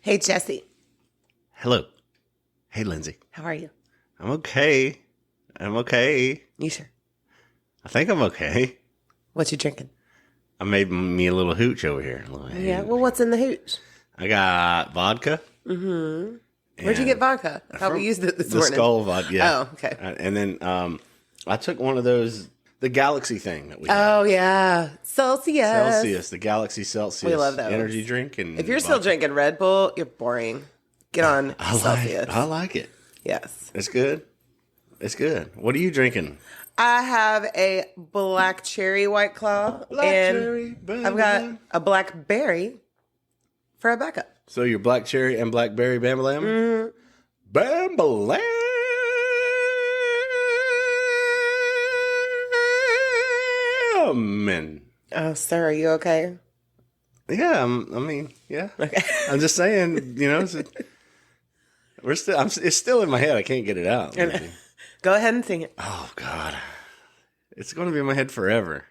Hey, Jesse. Hello. Hey, Lindsay. How are you? I'm okay. You sure? I think I'm okay. What you drinking? I made me a little hooch over here. Yeah. Well, what's in the hooch? I got vodka. Mm-hmm. Where'd you get vodka? How we used it this morning? The Skull vodka. Yeah. Oh, okay. And then I took one of those, the Galaxy thing that we have. Oh, yeah. Celsius. The Galaxy Celsius. We love those. Energy drink. And If you're still drinking Red Bull, you're boring. Get on Celsius. I like it. Yes. It's good. It's good. What are you drinking? I have a black cherry White Claw. I've got a blackberry for a backup. So your black cherry and blackberry Bambalam? Mm-hmm. Bambalam! Oh, sir, are you okay? Yeah, yeah. Okay. I'm just saying, it's still in my head. I can't get it out. Go ahead and sing it. Oh, God. It's going to be in my head forever.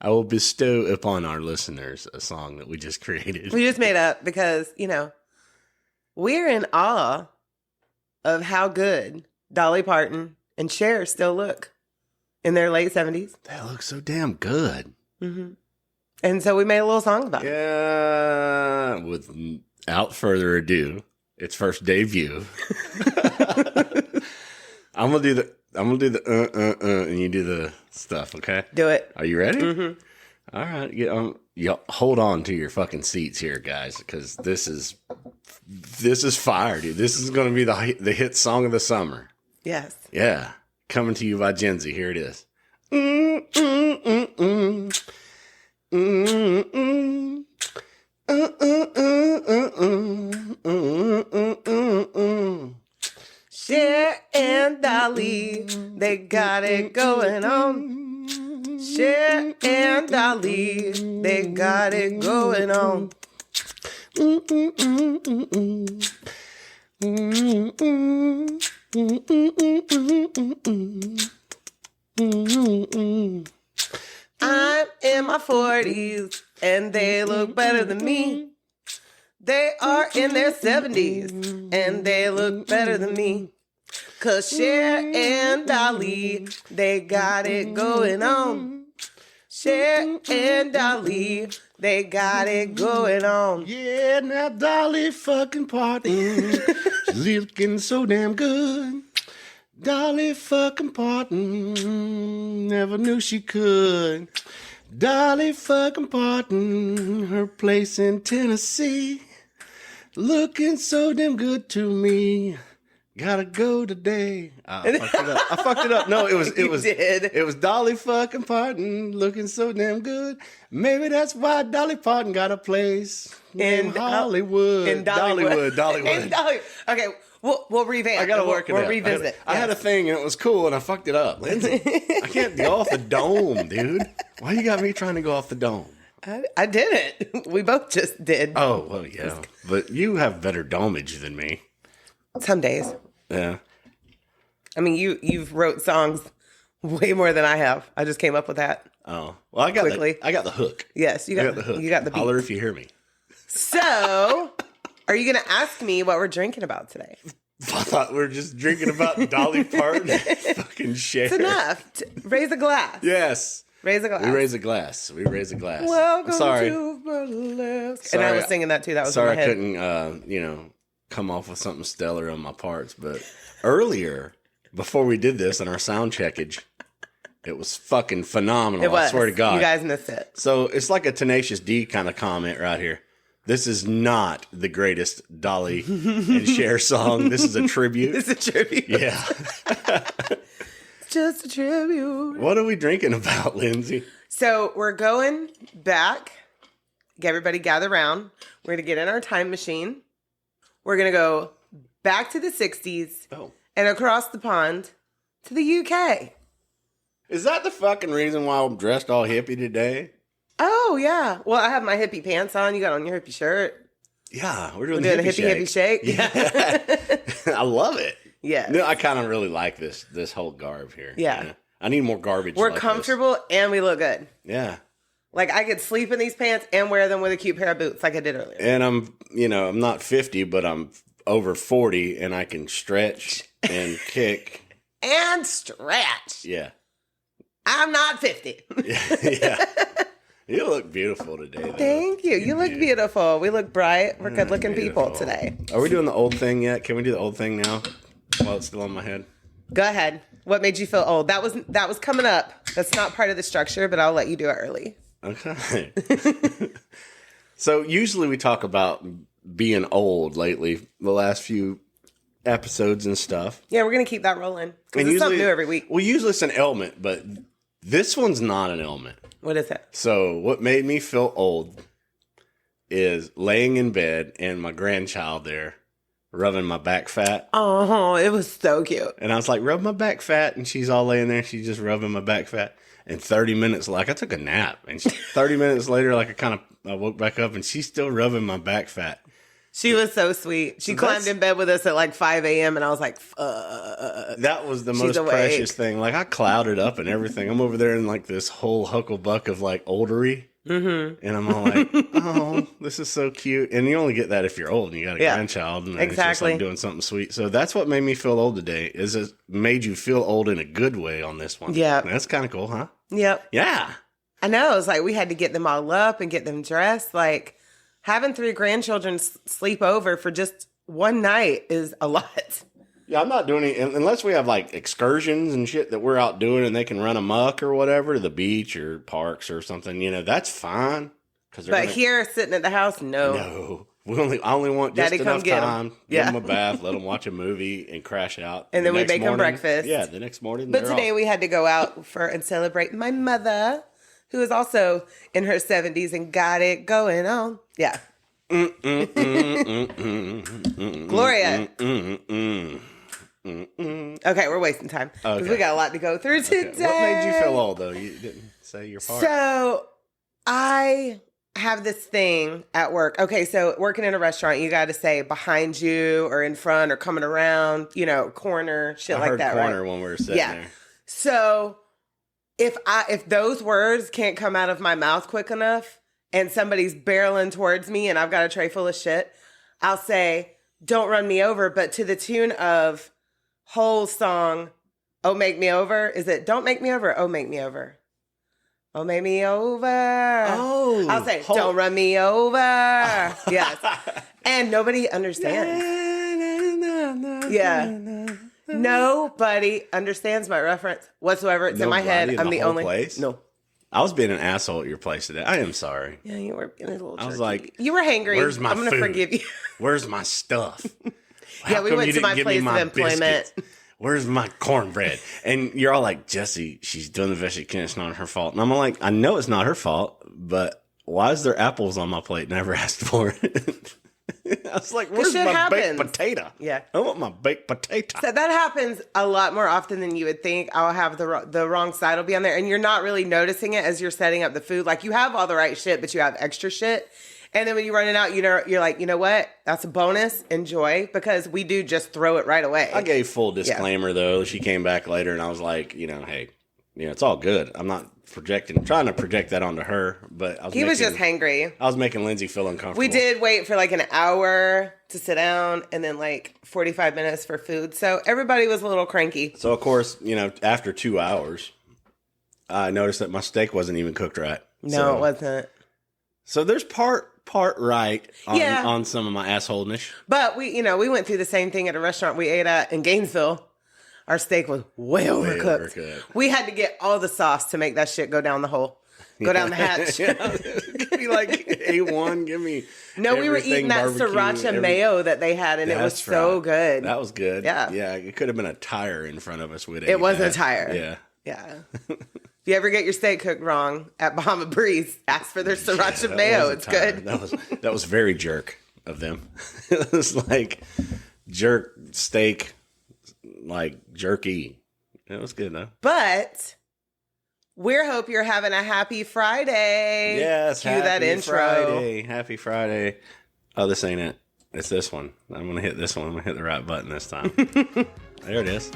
I will bestow upon our listeners a song that we just created. We just made up because, we're in awe of how good Dolly Parton and Cher still look in their late 70s. They look so damn good. Mm-hmm. And so we made a little song about it. Yeah. Without further ado, its first debut. I'm gonna do the and you do the stuff, okay? Do it. Are you ready? Mm-hmm. All right. Hold on to your fucking seats here, guys, because this is fire, dude. This is gonna be the hit song of the summer. Yes. Yeah. Coming to you by Gen Z. Here it is. Cher and Dolly, they got it going on. Cher and Dolly, they got it going on. I'm in my 40s and they look better than me. They are in their 70s and they look better than me. 'Cause Cher and Dolly, they got it going on. Cher and Dolly, they got it going on. Yeah, now Dolly fucking Parton, she's looking so damn good. Dolly fucking Parton, never knew she could. Dolly fucking Parton, her place in Tennessee, looking so damn good to me. Gotta go today. I fucked it up. No, it was Dolly fucking Parton, looking so damn good. Maybe that's why Dolly Parton got a place in Hollywood. In Dollywood. Okay, we'll revamp. I gotta work it out. We'll revisit. I had a thing and it was cool and I fucked it up. Lindsay, I can't go off the dome, dude. Why you got me trying to go off the dome? I didn't. We both just did. Oh, well, yeah. But you have better domage than me. Some days. Yeah. I mean, you've wrote songs way more than I have. I just came up with that. Oh. Well, I got the hook. Yes, you got the hook. You got the beat. Holler if you hear me. So, are you going to ask me what we're drinking about today? I thought we were just drinking about Dolly Parton. Fucking Cher. It's enough. Raise a glass. Yes. Raise a glass. We raise a glass. Welcome to burlesque. And I was singing that too. That was in my head. Sorry I couldn't, come off with something stellar on my parts. But earlier, before we did this in our sound checkage, it was fucking phenomenal. It was. I swear to God. You guys missed it. So it's like a Tenacious D kind of comment right here. This is not the greatest Dolly and Cher song. This is a tribute. It's a tribute. Yeah. Just a tribute. What are we drinking about, Lindsay? So we're going back. Everybody gather around. We're going to get in our time machine. We're going to go back to the 60s and across the pond to the UK. Is that the fucking reason why I'm dressed all hippie today? Oh, yeah. Well, I have my hippie pants on. You got on your hippie shirt. Yeah, we're doing a hippie shake. Yeah. I love it. Yeah. No, I kind of really like this whole garb here. Yeah. I need more garbage. We're comfortable and we look good. Yeah. Like, I could sleep in these pants and wear them with a cute pair of boots like I did earlier. And I'm not 50, but I'm over 40, and I can stretch and kick. And stretch. Yeah. I'm not 50. Yeah. You look beautiful today, though. Thank you. You look beautiful. We look bright. We're good-looking people today. Are we doing the old thing yet? Can we do the old thing now while it's still on my head? Go ahead. What made you feel old? That was coming up. That's not part of the structure, but I'll let you do it early. Okay. So usually we talk about being old lately, the last few episodes and stuff. Yeah, we're going to keep that rolling. Because it's something new every week. Well, usually it's an ailment, but this one's not an ailment. What is it? So what made me feel old is laying in bed and my grandchild there rubbing my back fat. Oh, it was so cute. And I was like, rub my back fat. And she's all laying there. She's just rubbing my back fat. And 30 minutes, like I took a nap. And 30 minutes later, like I woke back up and she's still rubbing my back fat. She was so sweet. She climbed in bed with us at like 5 a.m. and I was like, that was the most precious thing. Like I clouded up and everything. I'm over there in like this whole hucklebuck of like oldery. Mm-hmm. And I'm all like, oh, this is so cute. And you only get that if you're old and you got a grandchild. And it's just like doing something sweet. So that's what made me feel old today. Is it made you feel old in a good way on this one. Yeah. That's kind of cool, huh? Yep. Yeah. I know. It's like we had to get them all up and get them dressed. Like having 3 grandchildren sleep over for just one night is a lot. Yeah, I'm not doing any, unless we have like excursions and shit that we're out doing and they can run amok or whatever to the beach or parks or something, that's fine. But here, sitting at the house, no. No. I only want just Daddy, enough time. Give them a Yeah. bath, let them watch a movie and crash out. And then we make them breakfast. Yeah, the next morning. But today we had to go out and celebrate my mother, who is also in her 70s and got it going on. Yeah. Gloria. Okay, we're wasting time because we got a lot to go through today. What made you feel old, though? You didn't say your part. So I have this thing at work. Okay, so working in a restaurant, you got to say behind you or in front or coming around, corner, shit like that, right? Corner when we were sitting there. So if those words can't come out of my mouth quick enough and somebody's barreling towards me and I've got a tray full of shit, I'll say, don't run me over, but to the tune of whole song, Oh Make Me Over. Is it Don't Make Me Over? Oh Make Me Over. Oh Make Me Over. Oh. I'll say, don't run me over. Yes. And nobody understands. Yeah. Nobody understands my reference whatsoever. It's in my head. I'm the only place? No. I was being an asshole at your place today. I am sorry. Yeah, you were being a little jerky. I was like, you were hangry. Where's my I'm going to forgive you. Where's my stuff? Yeah, we went to my place of employment. Biscuits? Where's my cornbread? And you're all like, Jesse, she's doing the best she can. It's not her fault. And I'm like, I know it's not her fault, but why is there apples on my plate? Never asked for it. I was like, where's my baked potato? Yeah. I want my baked potato. So that happens a lot more often than you would think. I'll have the wrong side will be on there, and you're not really noticing it as you're setting up the food. Like, you have all the right shit, but you have extra shit. And then when you run it out, you're like, you know what? That's a bonus. Enjoy. Because we do just throw it right away. I gave full disclaimer, though. She came back later, and I was like, hey, it's all good. I'm not trying to project that onto her, but he was just hangry. I was making Lindsay feel uncomfortable. We did wait for like an hour to sit down and then like 45 minutes for food. So everybody was a little cranky. So, of course, after 2 hours, I noticed that my steak wasn't even cooked right. No, it wasn't. So there's part right on some of my assholeness. But we went through the same thing at a restaurant we ate at in Gainesville. Our steak was way overcooked. We had to get all the sauce to make that shit go down the hole. Go down the hatch. Give me like A1. Give me No, we were eating that sriracha mayo that they had, and it was so good. That was good. Yeah. Yeah, it could have been a tire in front of us. It wasn't a tire. Yeah. Yeah. If you ever get your steak cooked wrong at Bahama Breeze, ask for their sriracha mayo. It's good. That was very jerk of them. It was like jerk steak, like jerky. It was good though. But we hope you're having a happy Friday. Yes, Cue happy that intro. Friday. Happy Friday. Oh, this ain't it. It's this one. I'm going to hit this one. I'm going to hit the right button this time. There it is.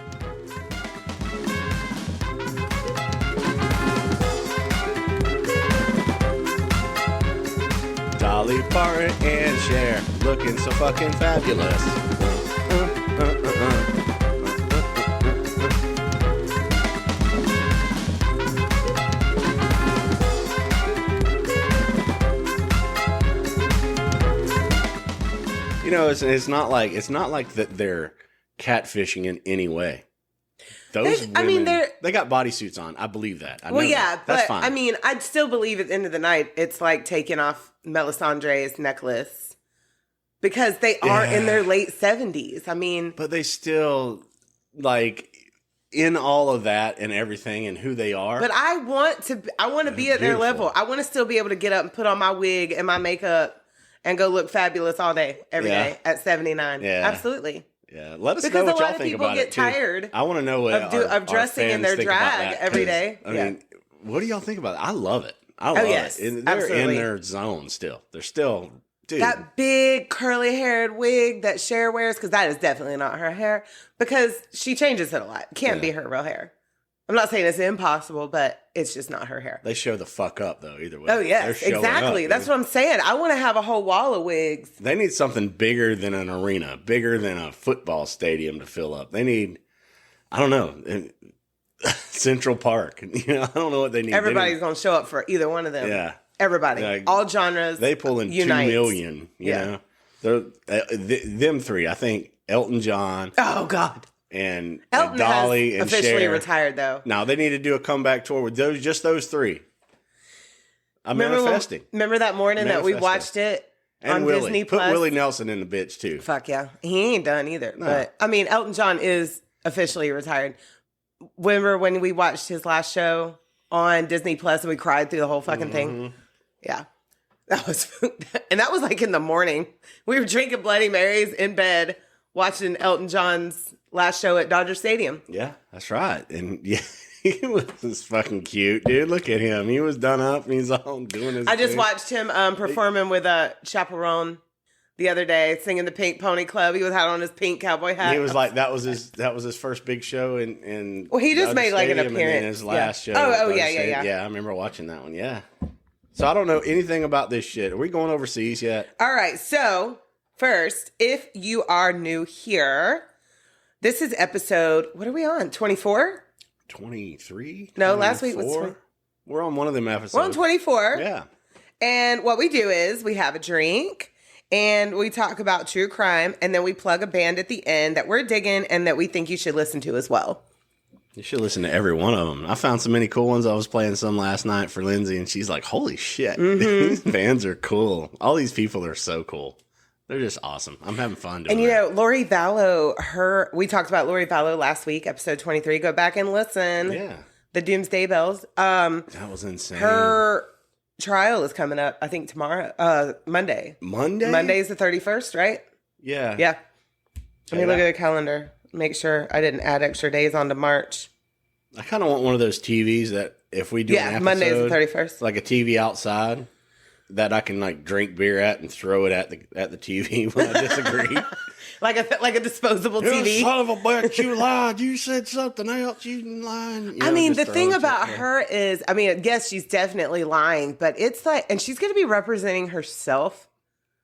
Dolly Parton and Cher, looking so fucking fabulous. You know, it's not like that they're catfishing in any way. Those women, they got bodysuits on. I believe that. I know that. That's but fine. I mean, I'd still believe at the end of the night, it's like taking off Melisandre's necklace because they are in their late 70s. I mean, but they still like in all of that and everything and who they are. But I want to be at their level. I want to still be able to get up and put on my wig and my makeup and go look fabulous all day, every day at 79. Yeah, absolutely. Yeah, let us know what y'all think about it. Because a lot of people get tired. I want to know what of dressing in their drag every day. I mean, what do y'all think about it? I love it. I love it. And they're in their zone still. They're still, dude. That big curly haired wig that Cher wears, because that is definitely not her hair, because she changes it a lot. Can't be her real hair. I'm not saying it's impossible, but it's just not her hair. They show the fuck up, though, either way. Oh, yes, exactly. That's what I'm saying. I want to have a whole wall of wigs. They need something bigger than an arena, bigger than a football stadium to fill up. They need, I don't know, Central Park. You know, I don't know what they need. Everybody's going to show up for either one of them. Yeah. Everybody. Like, all genres. They pull in unite. 2 million, you know. Them three, I think Elton John. Oh, God. And Elton Dolly has and officially Cher. Retired, though. No, they need to do a comeback tour with those three. I'm manifesting. Remember that morning that we watched it on Disney Plus? Put Willie Nelson in the bitch, too. Fuck yeah. He ain't done either. No. But, I mean, Elton John is officially retired. Remember when we watched his last show on Disney Plus and we cried through the whole fucking thing? Yeah. That was like in the morning. We were drinking Bloody Marys in bed, watching Elton John's last show at Dodger Stadium. Yeah, that's right. And yeah, he was fucking cute, dude. Look at him. He was done up and he's all doing his I just watched him performing with a chaperone the other day, singing the Pink Pony Club. He had on his pink cowboy hat. He was like, that was his first big show in well, he just Dodger made like an Stadium, appearance. and then his last show. Oh, yeah. Yeah, I remember watching that one. Yeah. So I don't know anything about this shit. Are we going overseas yet? All right. So first, if you are new here, this is episode, what are we on? 24? 23? No, last week was 20. We're on one of them episodes. We're on 24. Yeah. And what we do is we have a drink and we talk about true crime and then we plug a band at the end that we're digging and that we think you should listen to as well. You should listen to every one of them. I found so many cool ones. I was playing some last night for Lindsay and she's like, holy shit. These bands are cool. All these people are so cool. They're just awesome. I'm having fun doing And you know, Lori Vallow, we talked about Lori Vallow last week, episode 23. Go back and listen. Yeah. The Doomsday Bells. That was insane. Her trial is coming up, I think tomorrow, Monday. Monday? Monday is the 31st, right? Yeah. Yeah. Let me look at the calendar. Make sure I didn't add extra days onto March. I kind of want one of those TVs that if we do an episode, Monday is the 31st. Like a TV outside that I can like drink beer at and throw it at the TV when I disagree. like a disposable TV. You son of a bitch, you lied. You said something else. You lied. I mean, the thing about her is, I mean, I guess she's definitely lying, but it's like, and she's going to be representing herself.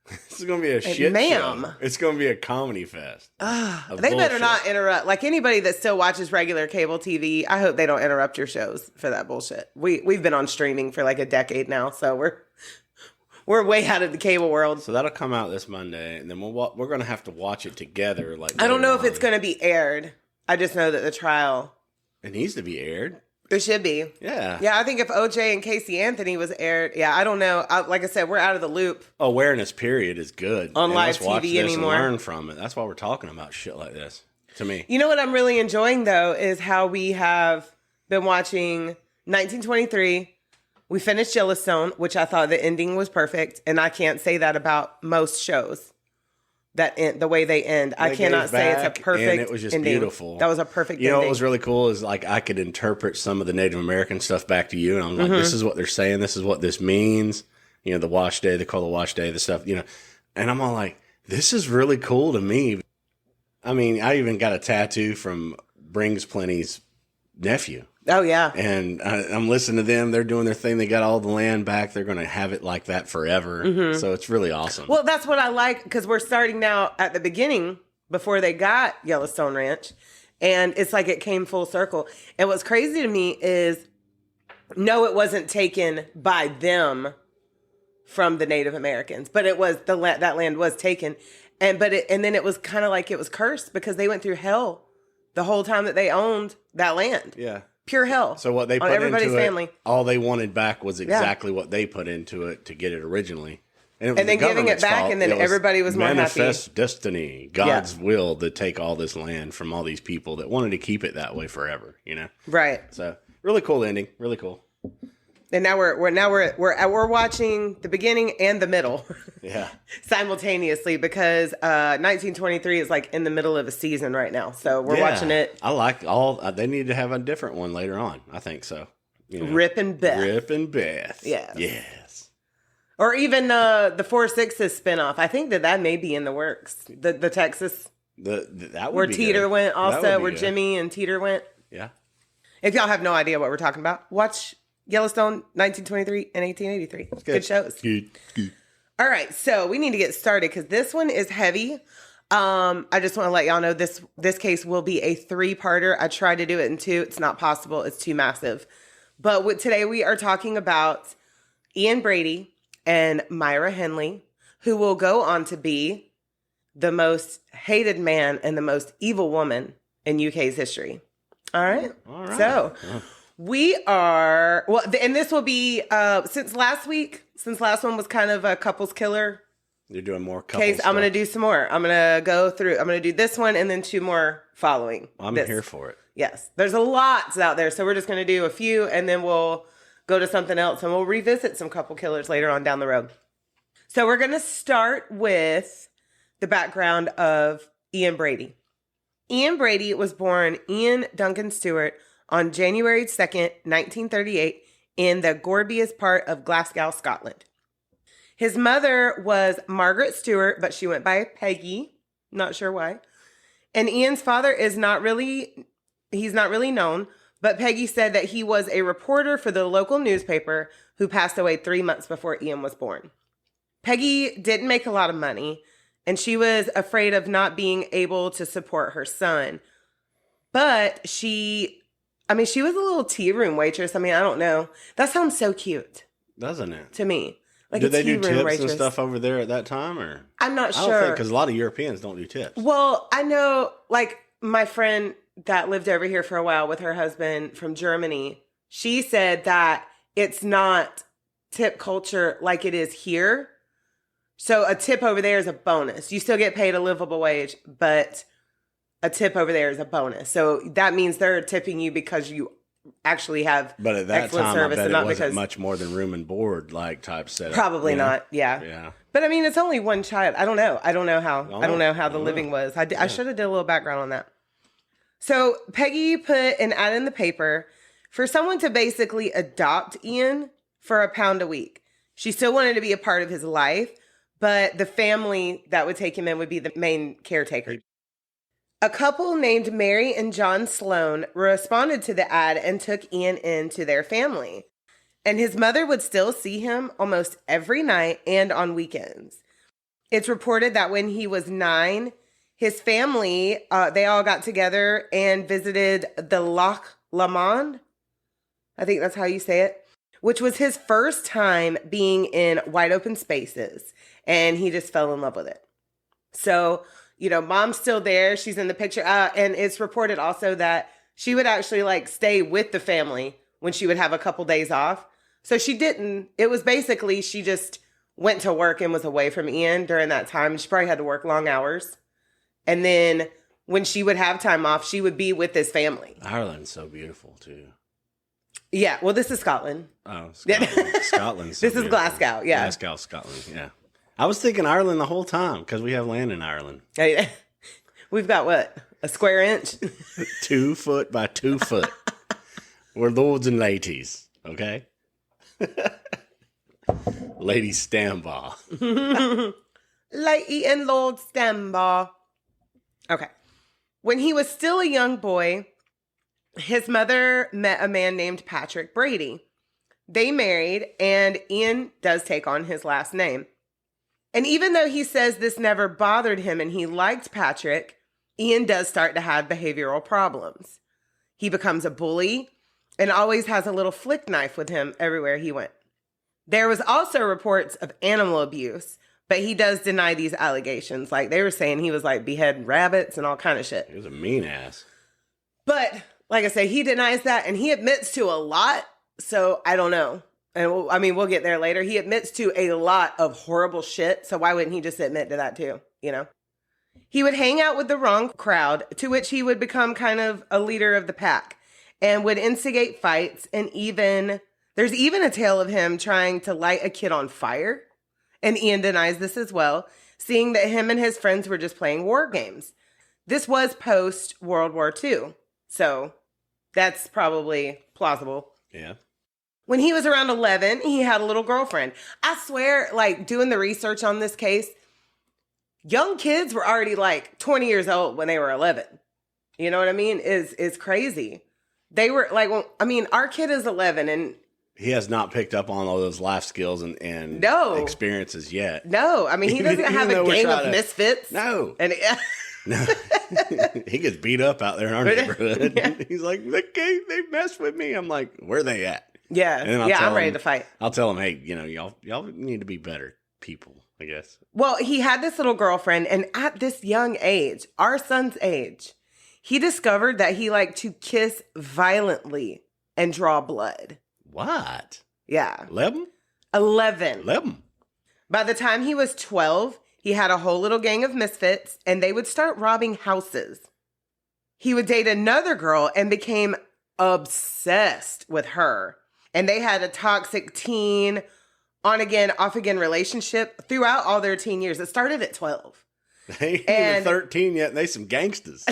This is going to be a shit show. It's going to be a comedy fest. They better not interrupt. Like anybody that still watches regular cable TV, I hope they don't interrupt your shows for that bullshit. We've been on streaming for like a decade now, so we're way out of the cable world. So that'll come out this Monday, and then we're going to have to watch it together. Like I don't know if it's going to be aired. I just know that the trial, it needs to be aired. It should be. Yeah. Yeah, I think if OJ and Casey Anthony was aired, I don't know. Like I said, we're out of the loop. Awareness period is good. On live TV anymore. And learn from it. That's why we're talking about shit like this, to me. You know what I'm really enjoying, though, is how we have been watching 1923. We finished Yellowstone, which I thought the ending was perfect. And I can't say that about most shows. The way they end. I cannot say it's a perfect ending. And it was just beautiful. That was a perfect ending. You know what was really cool is like I could interpret some of the Native American stuff back to you. And I'm like, this is what they're saying. This is what this means. You know, the wash day, they call the wash day, the stuff, you know. And I'm all like, this is really cool to me. I mean, I even got a tattoo from Brings Plenty's nephew. Oh, yeah. And I'm listening to them. They're doing their thing. They got all the land back. They're going to have it like that forever. So it's really awesome. Well, that's what I like, because we're starting now at the beginning before they got Yellowstone Ranch. And it's like it came full circle. And what's crazy to me is, no, it wasn't taken by them from the Native Americans, but it was that land was taken. And then it was kind of like it was cursed, because they went through hell the whole time that they owned that land. Yeah. Pure hell. So what they put on everybody's into family. it, all they wanted back was exactly what they put into it to get it originally. And then giving it back, and then everybody was more happy. Manifest destiny, God's will to take all this land from all these people that wanted to keep it that way forever, you know? Right. So really cool ending. Really cool. And now we're watching the beginning and the middle. Yeah. Simultaneously, because 1923 is like in the middle of a season right now. So we're watching it. I like they need to have a different one later on. I think so. You know? Rip and Beth. Rip and Beth. Yes. Yes. Or even the 4 6's spinoff. I think that may be in the works. The Texas. That would where be Teeter good. went also, where good. Jimmy and Teeter went. Yeah. If y'all have no idea what we're talking about, watch Yellowstone 1923 and 1883. Good shows. Good. All right, so we need to get started, because this one is heavy. I just want to let y'all know this case will be a 3-parter. I tried to do it in 2. It's not possible. It's too massive. But today we are talking about Ian Brady and Myra Hindley, who will go on to be the most hated man and the most evil woman in UK's history. All right. So we are, and this will be, since last one was kind of a couples killer. You're doing more couples case, I'm going to do some more. I'm going to do this one and then 2 more following. I'm here for it. Yes. There's a lot out there. So we're just going to do a few, and then we'll go to something else, and we'll revisit some couple killers later on down the road. So we're going to start with the background of Ian Brady. Ian Brady was born Ian Duncan Stewart on January 2nd, 1938, in the Gorbius part of Glasgow, Scotland. His mother was Margaret Stewart, but she went by Peggy. Not sure why. And Ian's father is not really known, but Peggy said that he was a reporter for the local newspaper who passed away 3 months before Ian was born. Peggy didn't make a lot of money, and she was afraid of not being able to support her son. But she was a little tea room waitress. I don't know. That sounds so cute. Doesn't it? To me. Like, did they do tips waitress. and stuff over there at that time? Or I'm not sure. I don't think, because a lot of Europeans don't do tips. Well, I know, like, my friend that lived over here for a while with her husband from Germany, she said that it's not tip culture like it is here. So a tip over there is a bonus. You still get paid a livable wage, but a tip over there is a bonus. So that means they're tipping you because you actually have but at that excellent time, service, I bet and it not wasn't because much more than room and board like type setup. Probably not. Yeah. Yeah. But it's only one child. I don't know. I don't know how the living was. I should have did a little background on that. So Peggy put an ad in the paper for someone to basically adopt Ian for £1 a week. She still wanted to be a part of his life, but the family that would take him in would be the main caretaker. A couple named Mary and John Sloan responded to the ad and took Ian into their family. And his mother would still see him almost every night and on weekends. It's reported that when he was 9, his family, they all got together and visited the Loch Lomond. I think that's how you say it. Which was his first time being in wide open spaces. And he just fell in love with it. So, mom's still there. She's in the picture. And it's reported also that she would actually stay with the family when she would have a couple days off. So she didn't. It was basically she just went to work and was away from Ian during that time. She probably had to work long hours. And then when she would have time off, she would be with his family. Ireland's so beautiful, too. Yeah. Well, this is Scotland. Oh, Scotland. Scotland's so This is Glasgow. Yeah. Glasgow, Scotland. Yeah. I was thinking Ireland the whole time because we have land in Ireland. We've got what? A square inch? 2 foot by 2 foot. We're lords and ladies. Okay? Lady Stanbaugh. Lady and Lord Stanbaugh. Okay. When he was still a young boy, His mother met a man named Patrick Brady. They married, and Ian does take on his last name. And even though he says this never bothered him and he liked Patrick, Ian does start to have behavioral problems. He becomes a bully and always has a little flick knife with him everywhere he went. There was also reports of animal abuse, but he does deny these allegations. Like, they were saying he was like beheading rabbits and all kind of shit. He was a mean ass. But like I say, he denies that, and he admits to a lot. So I don't know. And we'll get there later. He admits to a lot of horrible shit. So why wouldn't he just admit to that too? You know, he would hang out with the wrong crowd, to which he would become kind of a leader of the pack and would instigate fights. And there's even a tale of him trying to light a kid on fire. And Ian denies this as well, seeing that him and his friends were just playing war games. This was post World War II. So that's probably plausible. Yeah. When he was around 11, he had a little girlfriend. I swear, like, doing the research on this case, young kids were already like 20 years old when they were 11. You know what I mean? It's crazy. They were like, our kid is 11 and he has not picked up on all those life skills and no experiences yet. No, I mean, he doesn't have a gang of misfits. No. And no. He gets beat up out there in our neighborhood. Yeah. He's like, they messed with me. I'm like, where are they at? Yeah. I'm ready to fight. I'll tell them, hey, y'all need to be better people, I guess. Well, he had this little girlfriend, and at this young age, our son's age, he discovered that he liked to kiss violently and draw blood. What? Yeah. 11? 11. By the time he was 12, he had a whole little gang of misfits, and they would start robbing houses. He would date another girl and became obsessed with her. And they had a toxic teen, on-again, off-again relationship throughout all their teen years. It started at 12. They ain't even 13 yet, and they some gangsters.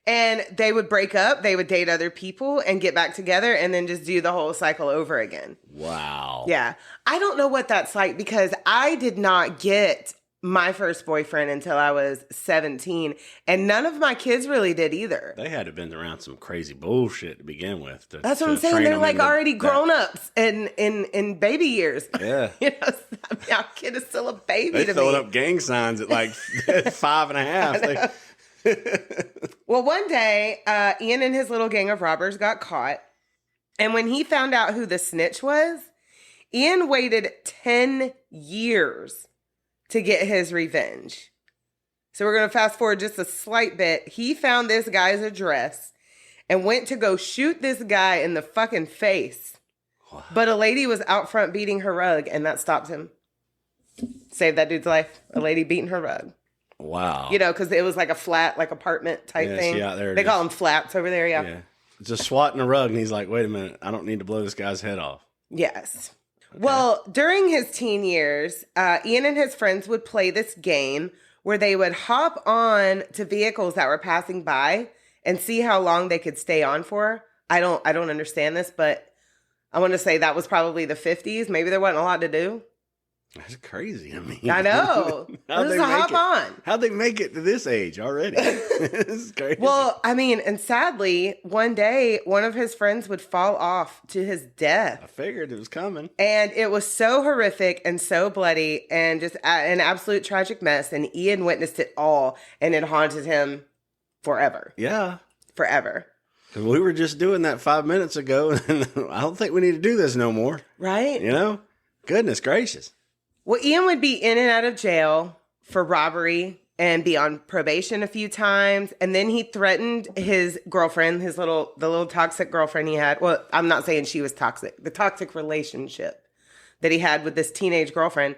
And they would break up, they would date other people and get back together and then just do the whole cycle over again. Wow. Yeah. I don't know what that's like because I did not get my first boyfriend until I was 17. And none of my kids really did either. They had to have been around some crazy bullshit to begin with. That's what I'm saying. They're like already grown-ups in baby years. Yeah. Our kid is still a baby they to me. throwing up gang signs at like 5.5. Well, one day, Ian and his little gang of robbers got caught. And when he found out who the snitch was, Ian waited 10 years to get his revenge. So we're going to fast forward just a slight bit. He found this guy's address and went to go shoot this guy in the fucking face. Wow. But a lady was out front beating her rug, and that stopped him. Saved that dude's life. A lady beating her rug. Wow. Because it was like a flat, like apartment type thing. Yeah, they call them flats over there, yeah. Just swatting a rug, and he's like, wait a minute, I don't need to blow this guy's head off. Yes. Okay. Well, during his teen years, Ian and his friends would play this game where they would hop on to vehicles that were passing by and see how long they could stay on for. I don't understand this, but I want to say that was probably the 50s. Maybe there wasn't a lot to do. That's crazy. I mean, I know. This is a hop on. How'd they make it to this age already? This is crazy. Well, I mean, and sadly, one day, one of his friends would fall off to his death. I figured it was coming. And it was so horrific and so bloody and just an absolute tragic mess. And Ian witnessed it all, and it haunted him forever. Yeah. Forever. We were just doing that 5 minutes ago, and I don't think we need to do this no more. Right? Goodness gracious. Well, Ian would be in and out of jail for robbery and be on probation a few times. And then he threatened his girlfriend, the little toxic girlfriend he had. Well, I'm not saying she was toxic. The toxic relationship that he had with this teenage girlfriend.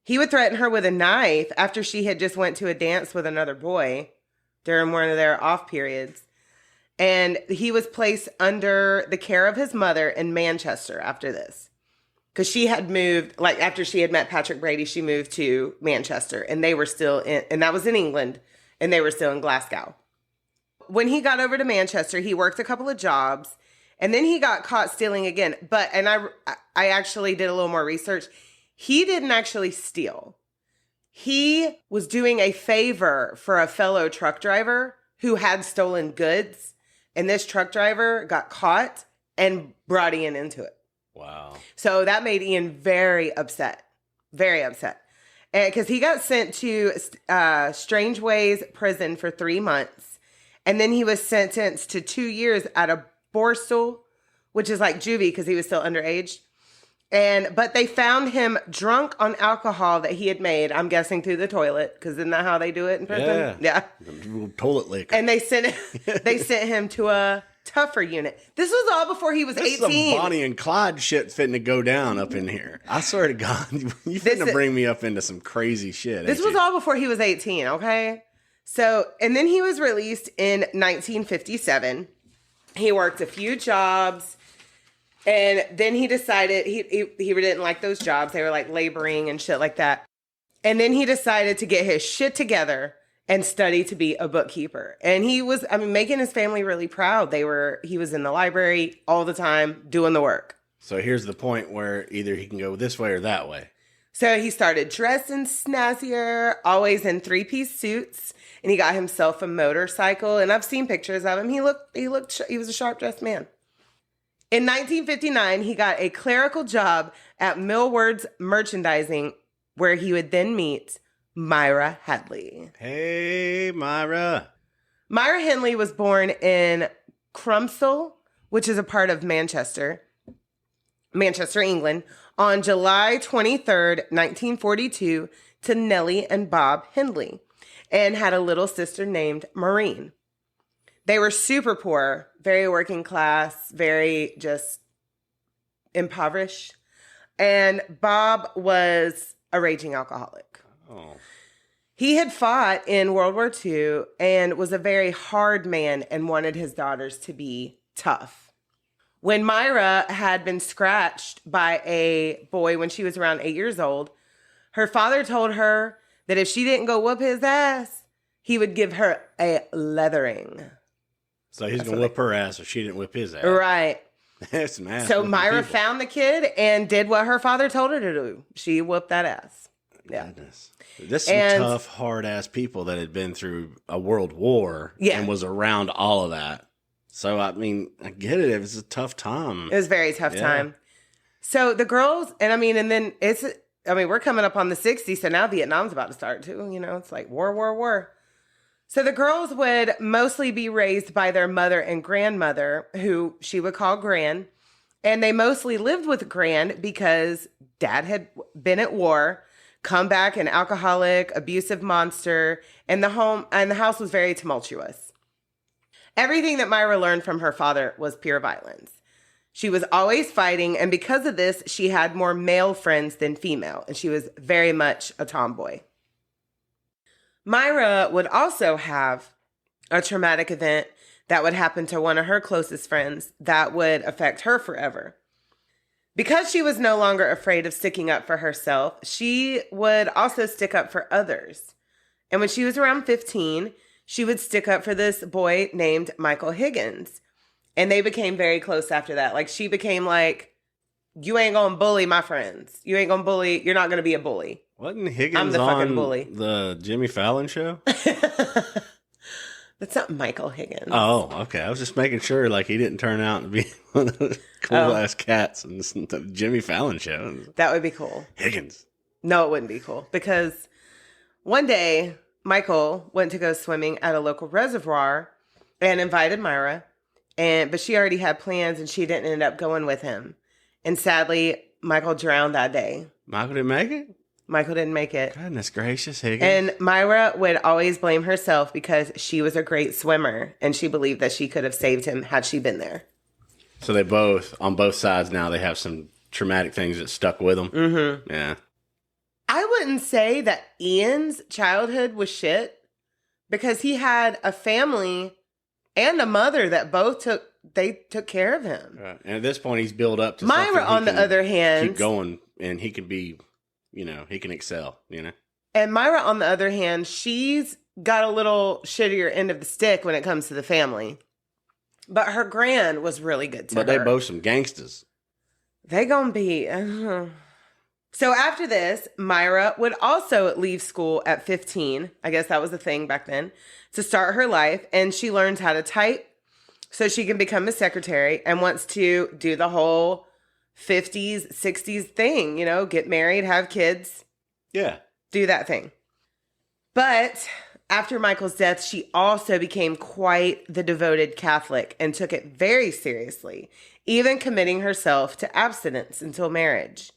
He would threaten her with a knife after she had just went to a dance with another boy during one of their off periods. And he was placed under the care of his mother in Manchester after this. Because she had moved, like after she had met Patrick Brady, she moved to Manchester. And they were still in, and that was in England, and they were still in Glasgow. When he got over to Manchester, he worked a couple of jobs, and then he got caught stealing again. And I actually did a little more research. He didn't actually steal. He was doing a favor for a fellow truck driver who had stolen goods And this truck driver got caught and brought Ian into it. Wow. So that made Ian very upset. Very upset. Because he got sent to Strangeways prison for 3 months. And then he was sentenced to 2 years at a Borstal, which is like juvie because he was still underage. But they found him drunk on alcohol that he had made, I'm guessing through the toilet, because isn't that how they do it in prison? Yeah. The little toilet liquor. And they sent him to a tougher unit. This was all before he was 18. Some Bonnie and Clyde shit fitting to go down up in here. I swear to God, you finna bring me up into some crazy shit. This was all before he was 18, okay? So, and then he was released in 1957. He worked a few jobs. And then he decided he didn't like those jobs. They were like laboring and shit like that. And then he decided to get his shit together and study to be a bookkeeper. And he was, making his family really proud. He was in the library all the time doing the work. So here's the point where either he can go this way or that way. So he started dressing snazzier, always in 3-piece suits. And he got himself a motorcycle. And I've seen pictures of him. He was a sharp-dressed man. In 1959, he got a clerical job at Millward's Merchandising, where he would then meet Myra Hadley. Hey, Myra. Myra Hindley was born in Crumsall, which is a part of Manchester, England, on July 23rd, 1942, to Nellie and Bob Hindley, and had a little sister named Maureen. They were super poor, very working class, very just impoverished. And Bob was a raging alcoholic. Oh. He had fought in World War II and was a very hard man and wanted his daughters to be tough. When Myra had been scratched by a boy when she was around 8 years old, her father told her that if she didn't go whoop his ass, he would give her a leathering. So he's going to whip her ass if she didn't whip his ass. Right. That's some ass. So Myra found the kid and did what her father told her to do. She whooped that ass. Yeah. Goodness. There's some tough, hard-ass people that had been through a world war and was around all of that. So, I get it. It was a tough time. It was a very tough time. So the girls, and then we're coming up on the 60s, so now Vietnam's about to start too. It's like war. So the girls would mostly be raised by their mother and grandmother, who she would call Gran. And they mostly lived with Gran because Dad had been at war, come back an alcoholic, abusive monster, and the house was very tumultuous. Everything that Myra learned from her father was pure violence. She was always fighting, and because of this, she had more male friends than female, and she was very much a tomboy. Myra would also have a traumatic event that would happen to one of her closest friends that would affect her forever. Because she was no longer afraid of sticking up for herself, she would also stick up for others. And when she was around 15, she would stick up for this boy named Michael Higgins. And they became very close after that. Like, she became like, you ain't gonna bully my friends. You ain't gonna bully, you're not gonna be a bully. Wasn't Higgins I'm the fucking bully. The Jimmy Fallon show? That's not Michael Higgins. Oh, okay. I was just making sure, like, he didn't turn out to be one of those cool-ass cats in the Jimmy Fallon show. That would be cool. Higgins. No, it wouldn't be cool. Because one day, Michael went to go swimming at a local reservoir and invited Myra. But she already had plans, and she didn't end up going with him. And sadly, Michael drowned that day. Michael didn't make it? Michael didn't make it. Goodness gracious, Higgins. And Myra would always blame herself because she was a great swimmer, and she believed that she could have saved him had she been there. So they both, on both sides now, they have some traumatic things that stuck with them. Mm-hmm. Yeah. I wouldn't say that Ian's childhood was shit because he had a family and a mother that both took care of him. Right. And at this point, he's built up to Myra, on the other hand, keep going, and he can be, he can excel, And Myra, on the other hand, she's got a little shittier end of the stick when it comes to the family. But her gran was really good to her. But they both some gangsters. They gonna be. So after this, Myra would also leave school at 15. I guess that was the thing back then, to start her life. And she learned how to type. so she can become a secretary and wants to do the whole 50s, 60s thing, you know, get married, have kids. Yeah. Do that thing. But after Michael's death, she also became quite the devoted Catholic and took it very seriously, even committing herself to abstinence until marriage.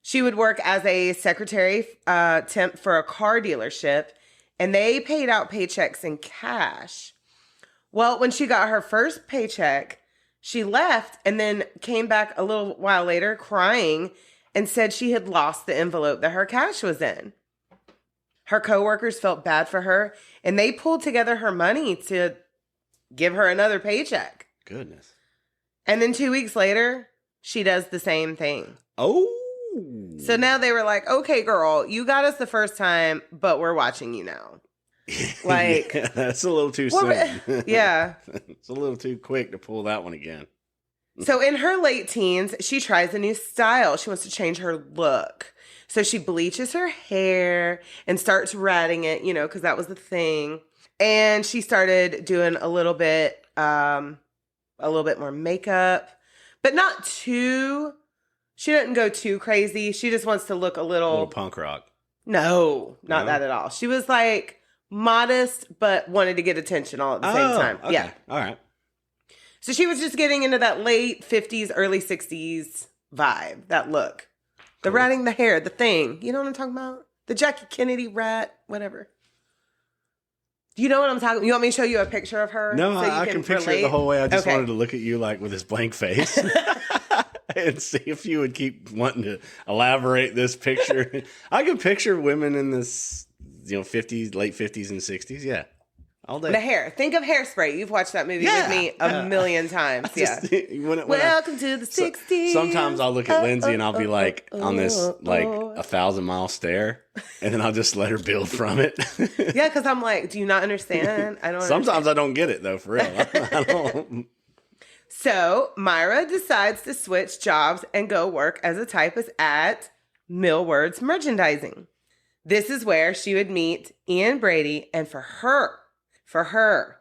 She would work as a secretary temp for a car dealership, and they paid out paychecks in cash. Well, when she got her first paycheck, she left and then came back a little while later crying and said she had lost the envelope that her cash was in. Her coworkers felt bad for her, and they pulled together her money to give her another paycheck. Goodness. And then 2 weeks later, she does the same thing. Oh. So now they were like, okay, girl, you got us the first time, but we're watching you now. Like, yeah, that's a little too soon. Yeah. It's a little too quick to pull that one again. So in her late teens, she tries a new style. She wants to change her look. So she bleaches her hair and starts ratting it, you know, because that was the thing. And she started doing a little bit more makeup, but not too. She doesn't go too crazy. She just wants to look a little punk rock. No, not that at all. She was like modest, but wanted to get attention all at the same time. Okay. Yeah. All right. So she was just getting into that late 50s, early 60s vibe, that look. The ratting the hair, the thing. You know what I'm talking about? The Jackie Kennedy rat, whatever. Do you know what I'm talking about? You want me to show you a picture of her? No, so I can picture it the whole way. I just wanted to look at you like with this blank face and see if you would keep wanting to elaborate this picture. I can picture women in this, 50s, late 50s and 60s. Yeah. All day. The hair. Think of Hairspray. You've watched that movie with me a million times. Welcome to the 60s. Sometimes I'll look at Lindsay and I'll be like on this like 1,000-mile stare, and then I'll just let her build from it. Yeah, because I'm like, do you not understand? I don't. Sometimes I don't get it though, for real. I don't. So Myra decides to switch jobs and go work as a typist at Millward's Merchandising. This is where she would meet Ian Brady, and for her,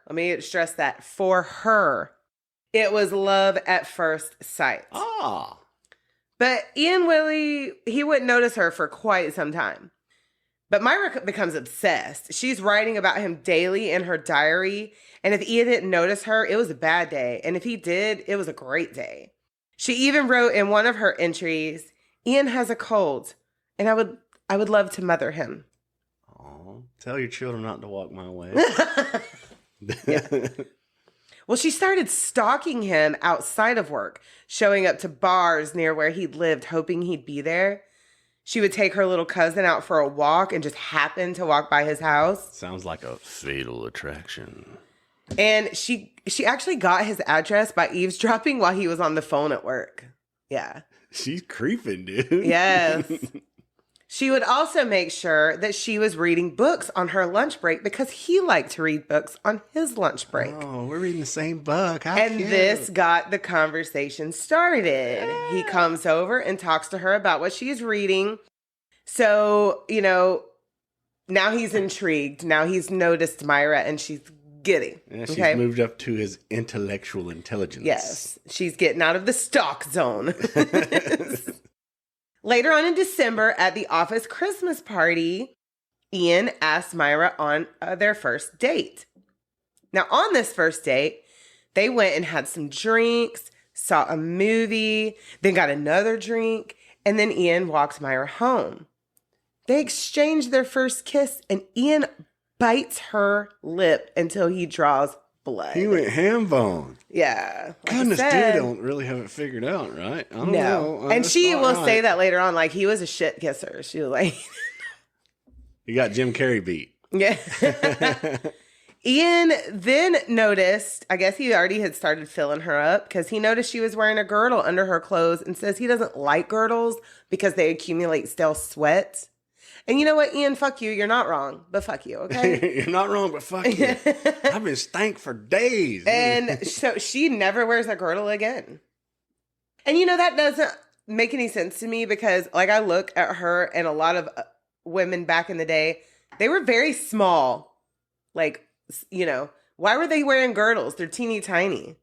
let me stress that, for her, it was love at first sight. Ah. But Ian he wouldn't notice her for quite some time. But Myra becomes obsessed. She's writing about him daily in her diary. And if Ian didn't notice her, it was a bad day. And if he did, it was a great day. She even wrote in one of her entries, Ian has a cold, and I would love to mother him. Tell your children not to walk my way. Yeah. Well, she started stalking him outside of work, showing up to bars near where he lived, hoping he'd be there. She would take her little cousin out for a walk and just happen to walk by his house. Sounds like a fatal attraction. And she actually got his address by eavesdropping while he was on the phone at work. Yeah. She's creeping, dude. Yes. She would also make sure that she was reading books on her lunch break because he liked to read books on his lunch break. Oh, we're reading the same book. How and cute. This got the conversation started. Yeah. He comes over and talks to her about what she's reading. So, now he's intrigued. Now he's noticed Myra and she's giddy. Yeah, she's moved up to his intellectual intelligence. Yes, she's getting out of the stalk zone. Later on in December, at the office Christmas party, Ian asked Myra on their first date. Now, on this first date, they went and had some drinks, saw a movie, then got another drink, and then Ian walked Myra home. They exchanged their first kiss, and Ian bites her lip until he draws blood. He went ham bone. Yeah. Goodness, dude don't really have it figured out, right? I don't know. And she will say that later on, like, he was a shit kisser. She was like... He got Jim Carrey beat. Yeah. Ian then noticed, I guess he already had started filling her up, because he noticed she was wearing a girdle under her clothes and says he doesn't like girdles because they accumulate stale sweat. And you know what, Ian, fuck you. You're not wrong, but fuck you, okay? You're not wrong, but fuck you. I've been stank for days. And so she never wears a girdle again. And that doesn't make any sense to me because, like, I look at her and a lot of women back in the day, they were very small. Like, Why were they wearing girdles? They're teeny tiny.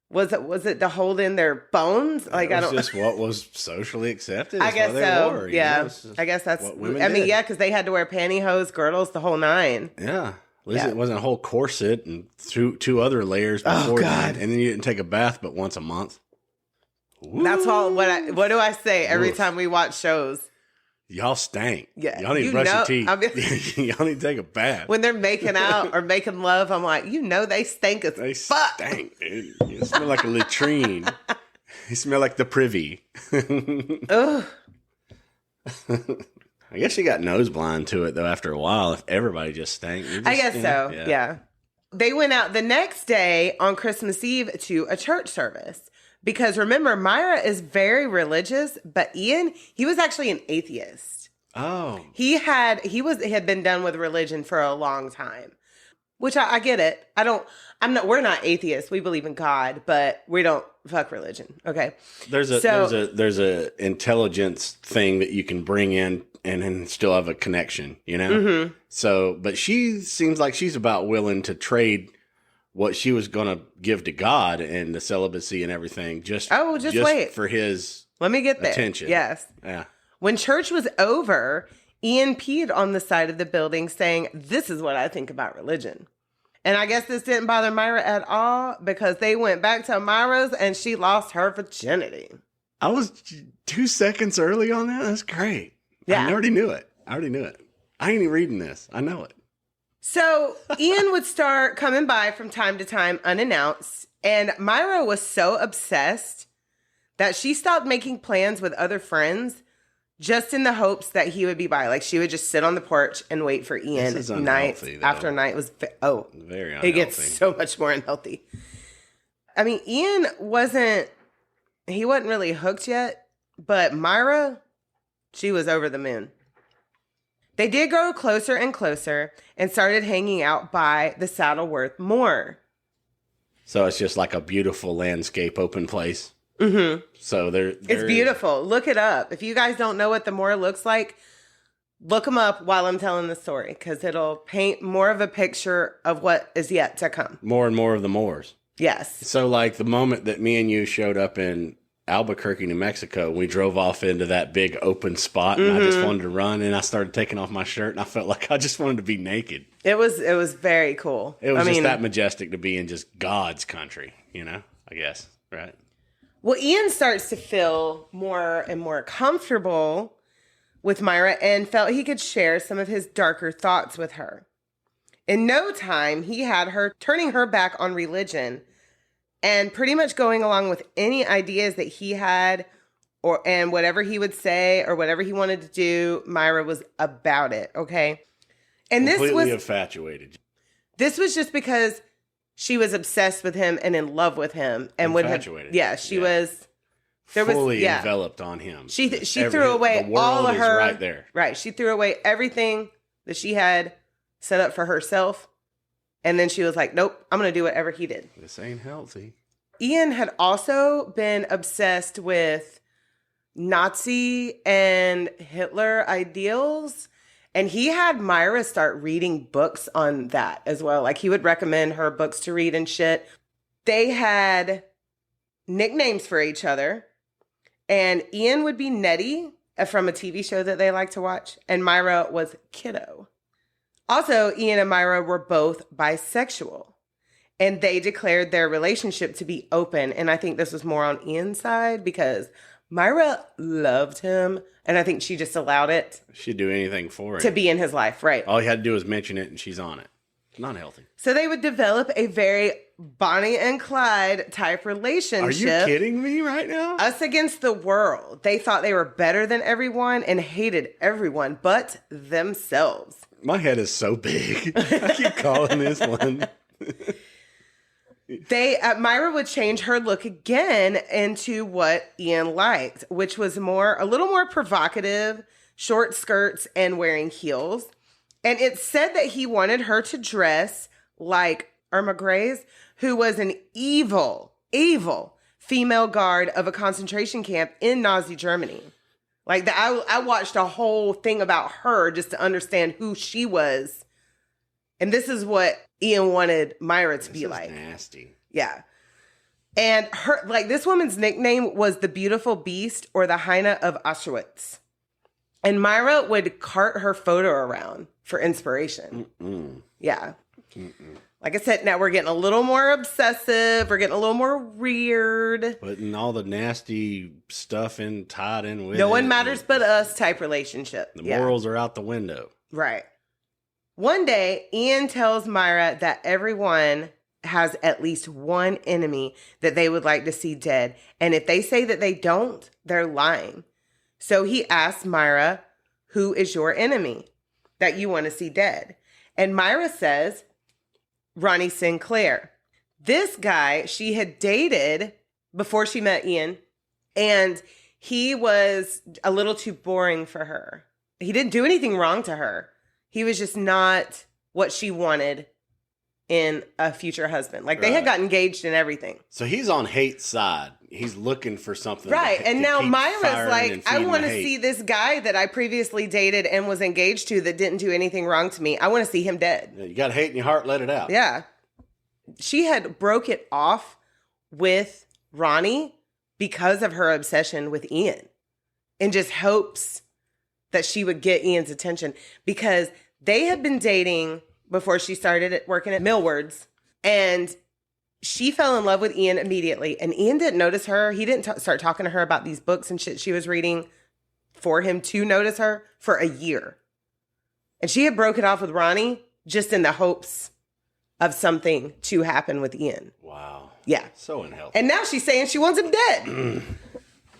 Was it to hold in their bones? Like, It was just what was socially accepted. I guess so. Yeah. I guess that's what women did. yeah, because they had to wear pantyhose, girdles, the whole nine. Yeah. At least it wasn't a whole corset and two other layers before that. And then you didn't take a bath but once a month. Ooh. That's all. What do I say every time we watch shows? Y'all stank. Yeah, y'all need to brush your teeth. Y'all need to take a bath. When they're making out or making love, I'm like, they stink as fuck. Stank, dude. You smell like a latrine. You smell like the privy. Ugh. I guess you got nose blind to it, though, after a while, if everybody just stank. I guess so, yeah. They went out the next day on Christmas Eve to a church service. Because remember, Myra is very religious, but Ian, he was actually an atheist. Oh. He had been done with religion for a long time. Which I get it. We're not atheists. We believe in God, but we don't fuck religion. Okay. There's a intelligence thing that you can bring in and then still have a connection, you know? Mm-hmm. So, but she seems like she's about willing to trade what she was going to give to God and the celibacy and everything just wait for his Let me get there. Attention. Yes. Yeah. When church was over, Ian peed on the side of the building saying, "This is what I think about religion." And I guess this didn't bother Myra at all because they went back to Myra's and she lost her virginity. I was 2 seconds early on that. That's great. Yeah. I already knew it. I ain't even reading this. I know it. So Ian would start coming by from time to time unannounced, and Myra was so obsessed that she stopped making plans with other friends just in the hopes that he would be by. Like, she would just sit on the porch and wait for Ian night after night. Very unhealthy. It gets so much more unhealthy. I mean, Ian wasn't really hooked yet, but Myra, she was over the moon. They did grow closer and closer and started hanging out by the Saddleworth Moor. So it's just like a beautiful landscape, open place. Mm-hmm. So it's beautiful. Look it up. If you guys don't know what the moor looks like, look them up while I'm telling the story because it'll paint more of a picture of what is yet to come. More and more of the moors. Yes. So like the moment that me and you showed up in Albuquerque, New Mexico, we drove off into that big open spot and I just wanted to run and I started taking off my shirt and I felt like I just wanted to be naked. It was very cool. It was just that majestic to be in just God's country, I guess, right? Well, Ian starts to feel more and more comfortable with Myra and felt he could share some of his darker thoughts with her. In no time, he had her turning her back on religion and pretty much going along with any ideas that he had and whatever he would say or whatever he wanted to do, Myra was about it, okay? And completely infatuated. This was just because she was obsessed with him and in love with him and infatuated. She was fully enveloped on him. She threw away all of her right there. Right, she threw away everything that she had set up for herself. And then she was like, nope, I'm going to do whatever he did. This ain't healthy. Ian had also been obsessed with Nazi and Hitler ideals. And he had Myra start reading books on that as well. Like, he would recommend her books to read and shit. They had nicknames for each other. And Ian would be Nettie from a TV show that they like to watch. And Myra was Kiddo. Also, Ian and Myra were both bisexual, and they declared their relationship to be open. And I think this was more on Ian's side because Myra loved him, and I think she just allowed it. She'd do anything for it. To be in his life, right. All he had to do was mention it, and she's on it. Not healthy. So they would develop a very Bonnie and Clyde type relationship. Are you kidding me right now? Us against the world. They thought they were better than everyone and hated everyone but themselves. My head is so big. I keep calling this one. Myra would change her look again into what Ian liked, which was a little more provocative, short skirts and wearing heels. And it said that he wanted her to dress like Irma Gray's, who was an evil female guard of a concentration camp in Nazi Germany. Like, I watched a whole thing about her just to understand who she was And this is what Ian wanted Myra to be like. Nasty. Yeah. And her, like, this woman's nickname was the Beautiful Beast or the Hyena of Auschwitz. And Myra would cart her photo around for inspiration. Yeah. Like I said, now we're getting a little more obsessive. We're getting a little more weird. Putting all the nasty stuff tied in with No one matters but us type relationship. The morals are out the window. Right. One day, Ian tells Myra that everyone has at least one enemy that they would like to see dead. And if they say that they don't, they're lying. So he asks Myra, who is your enemy that you want to see dead? And Myra says, Ronnie Sinclair. This guy she had dated before she met Ian, and he was a little too boring for her. He didn't do anything wrong to her. He was just not what she wanted in a future husband. Like, they had got engaged and everything. So he's on hate's side. He's looking for something. Right. And now Myra's like, I want to see this guy that I previously dated and was engaged to that didn't do anything wrong to me. I want to see him dead. You got hate in your heart, let it out. Yeah. She had broke it off with Ronnie because of her obsession with Ian, and just hopes that she would get Ian's attention, because they had been dating before she started working at Millward's, and she fell in love with Ian immediately. And Ian didn't notice her. He didn't start talking to her about these books and shit she was reading for him to notice her for a year. And she had broke it off with Ronnie just in the hopes of something to happen with Ian. Wow. Yeah. So unhealthy. And now she's saying she wants him dead.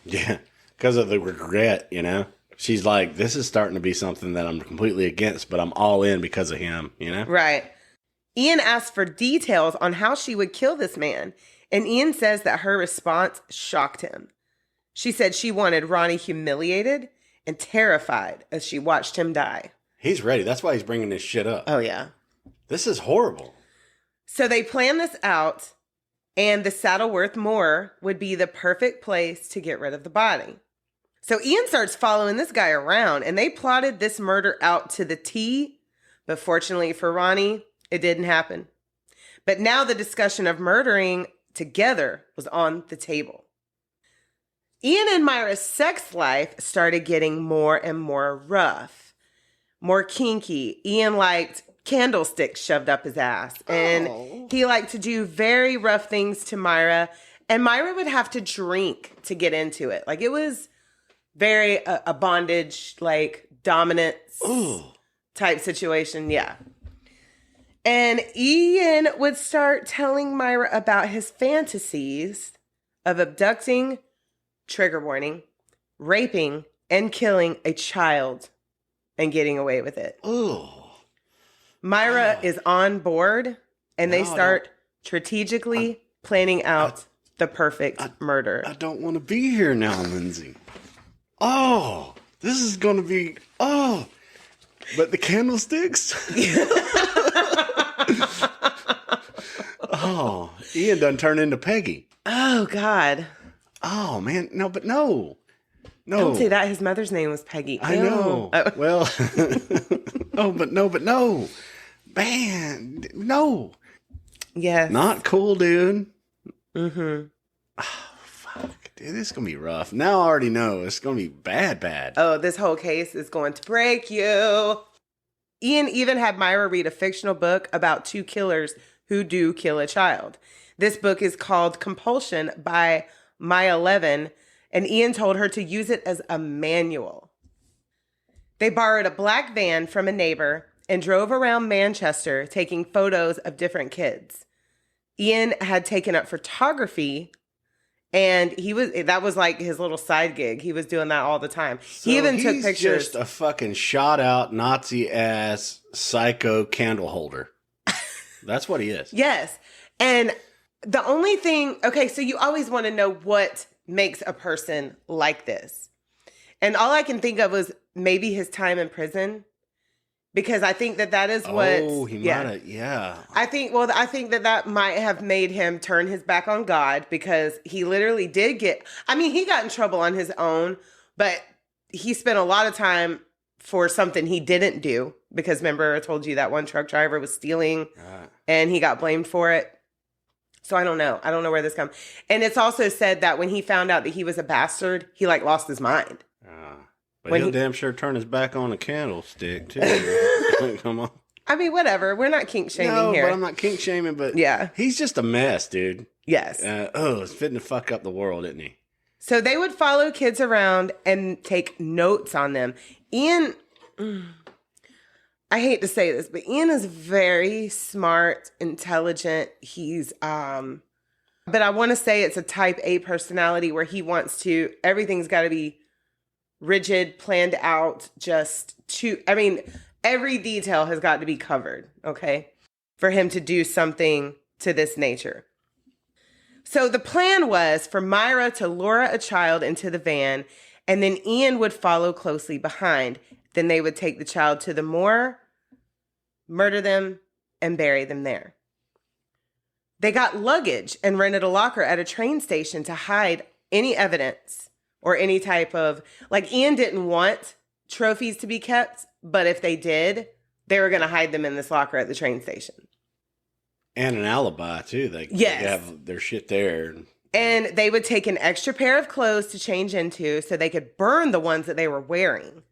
Yeah. Because of the regret, you know? She's like, this is starting to be something that I'm completely against, but I'm all in because of him, you know? Right. Ian asked for details on how she would kill this man, and Ian says that her response shocked him. She said she wanted Ronnie humiliated and terrified as she watched him die. He's ready. That's why he's bringing this shit up. Oh, yeah. This is horrible. So they planned this out, and the Saddleworth Moor would be the perfect place to get rid of the body. So Ian starts following this guy around, and they plotted this murder out to the T. But fortunately for Ronnie, it didn't happen. But now the discussion of murdering together was on the table. Ian and Myra's sex life started getting more and more rough, more kinky. Ian liked candlesticks shoved up his ass, and he liked to do very rough things to Myra, and Myra would have to drink to get into it. Like, it was very a bondage, like, dominance type situation. Yeah. And Ian would start telling Myra about his fantasies of abducting, trigger warning, raping, and killing a child and getting away with it. Myra is on board, and they start strategically planning out the perfect murder. I don't want to be here now, Lindsay. Oh, this is going to be, but the candlesticks? Ian done turned into Peggy. Oh, God. Oh, man. No. Don't say that. His mother's name was Peggy. I know. Oh. Well, but no. Man, no. Yes. Not cool, dude. Mm-hmm. Oh, fuck. Dude, this is going to be rough. Now I already know. It's going to be bad. Oh, this whole case is going to break you. Ian even had Myra read a fictional book about two killers who do kill a child. This book is called Compulsion by Maya Levin, and Ian told her to use it as a manual. They borrowed a black van from a neighbor and drove around Manchester taking photos of different kids. Ian had taken up photography, and that was like his little side gig. He was doing that all the time. So he even took pictures. He's just a fucking shot out Nazi ass psycho candle holder. That's what he is. Yes. And the only thing, okay, so you always want to know what makes a person like this. And all I can think of was maybe his time in prison. Because I think that is what... Oh, he might have, yeah. I think that might have made him turn his back on God, because he literally did he got in trouble on his own, but he spent a lot of time for something he didn't do. Because remember, I told you that one truck driver was stealing and he got blamed for it. So I don't know. I don't know where this comes. And it's also said that when he found out that he was a bastard, he like lost his mind. But he'll damn sure turn his back on a candlestick too. Come on. I mean, whatever. We're not kink shaming here. But I'm not kink shaming, but he's just a mess, dude. Yes. It's fitting to fuck up the world, isn't he? So they would follow kids around and take notes on them. Ian, I hate to say this, but Ian is very smart, intelligent. He's, but I want to say it's a type A personality where he wants to, everything's got to be rigid, planned out, every detail has got to be covered, okay, for him to do something to this nature. So the plan was for Myra to lure a child into the van, and then Ian would follow closely behind. Then they would take the child to the moor, murder them, and bury them there. They got luggage and rented a locker at a train station to hide any evidence or any type of, like, Ian didn't want trophies to be kept, but if they did, they were going to hide them in this locker at the train station. And an alibi, too. They have their shit there. And they would take an extra pair of clothes to change into so they could burn the ones that they were wearing.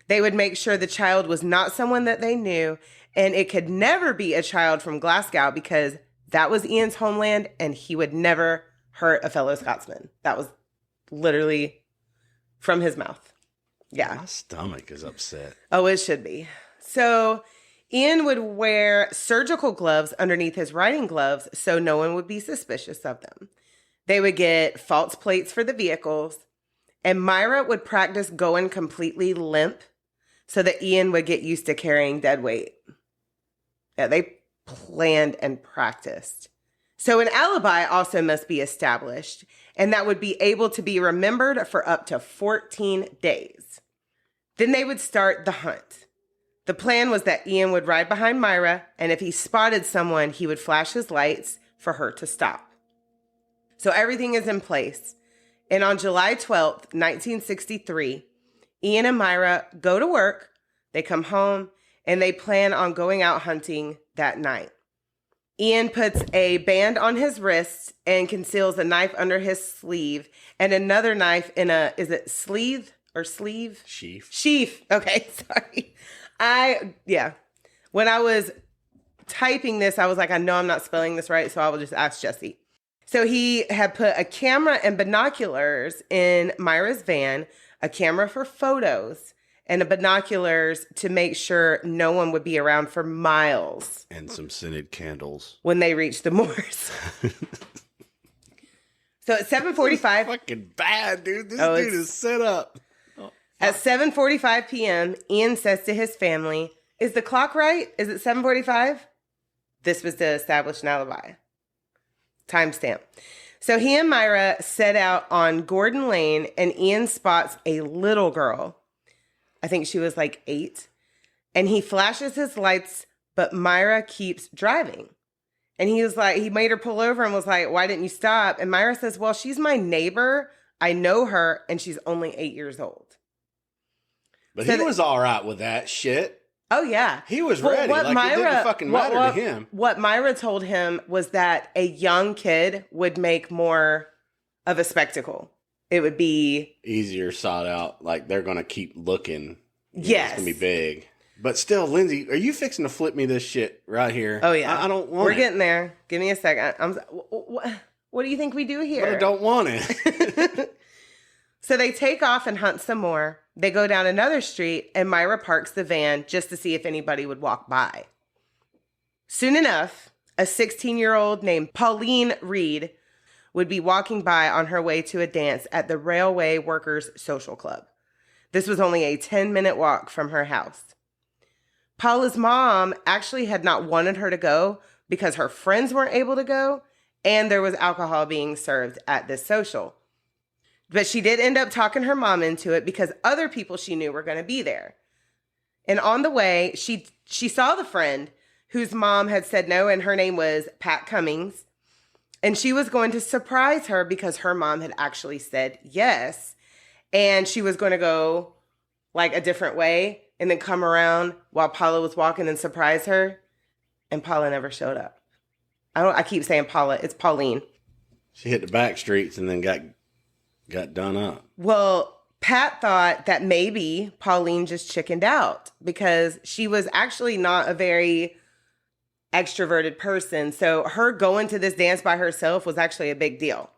They would make sure the child was not someone that they knew, and it could never be a child from Glasgow because that was Ian's homeland, and he would never hurt a fellow Scotsman. That was literally from his mouth. Yeah. My stomach is upset. Oh, it should be. So Ian would wear surgical gloves underneath his riding gloves so no one would be suspicious of them. They would get false plates for the vehicles, and Myra would practice going completely limp so that Ian would get used to carrying dead weight. Yeah, they planned and practiced. So an alibi also must be established, and that would be able to be remembered for up to 14 days. Then they would start the hunt. The plan was that Ian would ride behind Myra, and if he spotted someone, he would flash his lights for her to stop. So everything is in place. And on July 12th, 1963, Ian and Myra go to work, they come home, and they plan on going out hunting that night. Ian puts a band on his wrist and conceals a knife under his sleeve and another knife in a, is it sleeve or sleeve? Sheath. Sheath. Okay, sorry. When I was typing this, I was like, I know I'm not spelling this right, so I will just ask Jesse. So he had put a camera and binoculars in Myra's van, a camera for photos, and a binoculars to make sure no one would be around for miles. And some scented candles. When they reached the moors. So at 7:45... fucking bad, dude. This dude is set up. At 7:45 p.m., Ian says to his family, is the clock right? Is it 7:45? This was to establish an alibi. Timestamp. So he and Myra set out on Gordon Lane, and Ian spots a little girl. I think she was like 8. And he flashes his lights, but Myra keeps driving. And he was like, he made her pull over and was like, why didn't you stop? And Myra says, well, she's my neighbor. I know her, and she's only 8 years old. But so he was all right with that shit. Oh, yeah. He was ready. Like, it didn't fucking matter to him. What Myra told him was that a young kid would make more of a spectacle. It would be... easier sought out. Like, they're going to keep looking. Yes. It's going to be big. But still, Lindsay, are you fixing to flip me this shit right here? Oh, yeah. I don't want We're getting there. Give me a second. What do you think we do here? But I don't want it. So they take off and hunt some more. They go down another street, and Myra parks the van just to see if anybody would walk by. Soon enough, a 16-year-old named Pauline Reed would be walking by on her way to a dance at the Railway Workers Social Club. This was only a 10-minute walk from her house. Paula's mom actually had not wanted her to go because her friends weren't able to go, and there was alcohol being served at this social. But she did end up talking her mom into it because other people she knew were going to be there. And on the way, she saw the friend whose mom had said no, and her name was Pat Cummings. And she was going to surprise her because her mom had actually said yes. And she was going to go like a different way. and then come around while Paula was walking and surprise her. And Paula never showed up. I keep saying Paula. It's Pauline. She hit the back streets and then got done up. Well, Pat thought that maybe Pauline just chickened out because she was actually not a very extroverted person. So her going to this dance by herself was actually a big deal.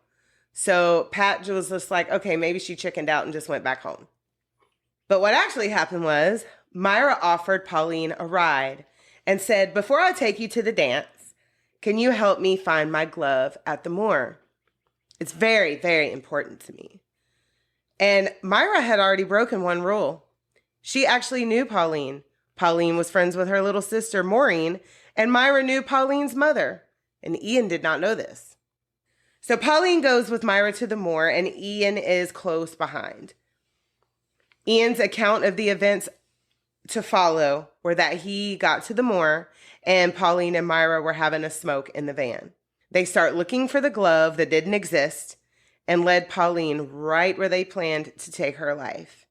So Pat was just like, okay, maybe she chickened out and just went back home. But what actually happened was Myra offered Pauline a ride and said, before I take you to the dance, can you help me find my glove at the moor? It's very, very important to me. And Myra had already broken one rule. She actually knew Pauline. Pauline was friends with her little sister, Maureen, and Myra knew Pauline's mother. And Ian did not know this. So Pauline goes with Myra to the moor, and Ian is close behind. Ian's account of the events to follow were that he got to the moor, and Pauline and Myra were having a smoke in the van. They start looking for the glove that didn't exist and led Pauline right where they planned to take her life.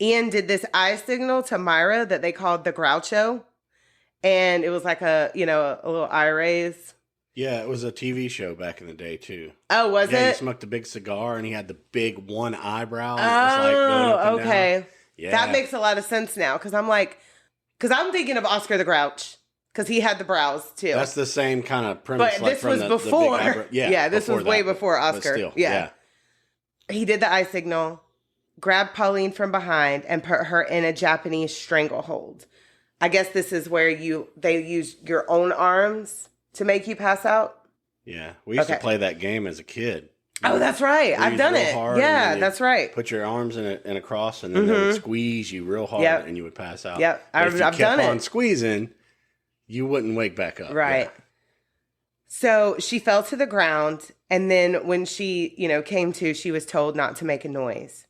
Ian did this eye signal to Myra that they called the Groucho, and it was like a little eye raise. Yeah, it was a TV show back in the day, too. Oh, was Yeah, it? he smoked a big cigar, and he had the big one eyebrow. And it was like going up and okay. down. Yeah. That makes a lot of sense now, because I'm thinking of Oscar the Grouch, because he had the brows, too. That's the same kind of premise. But this was before. The big eyebrow. Yeah, this was way before Oscar. Still, yeah. He did the eye signal, grabbed Pauline from behind, and put her in a Japanese stranglehold. I guess this is where they use your own arms to make you pass out. Yeah, we used to play that game as a kid. Oh, that's right. I've done it. Yeah, that's right. Put your arms in a cross, and then they would squeeze you real hard, and you would pass out. Yep, I've done it. If you kept on it. Squeezing, you wouldn't wake back up. Right. Yeah. So she fell to the ground, and then when she, came to, she was told not to make a noise.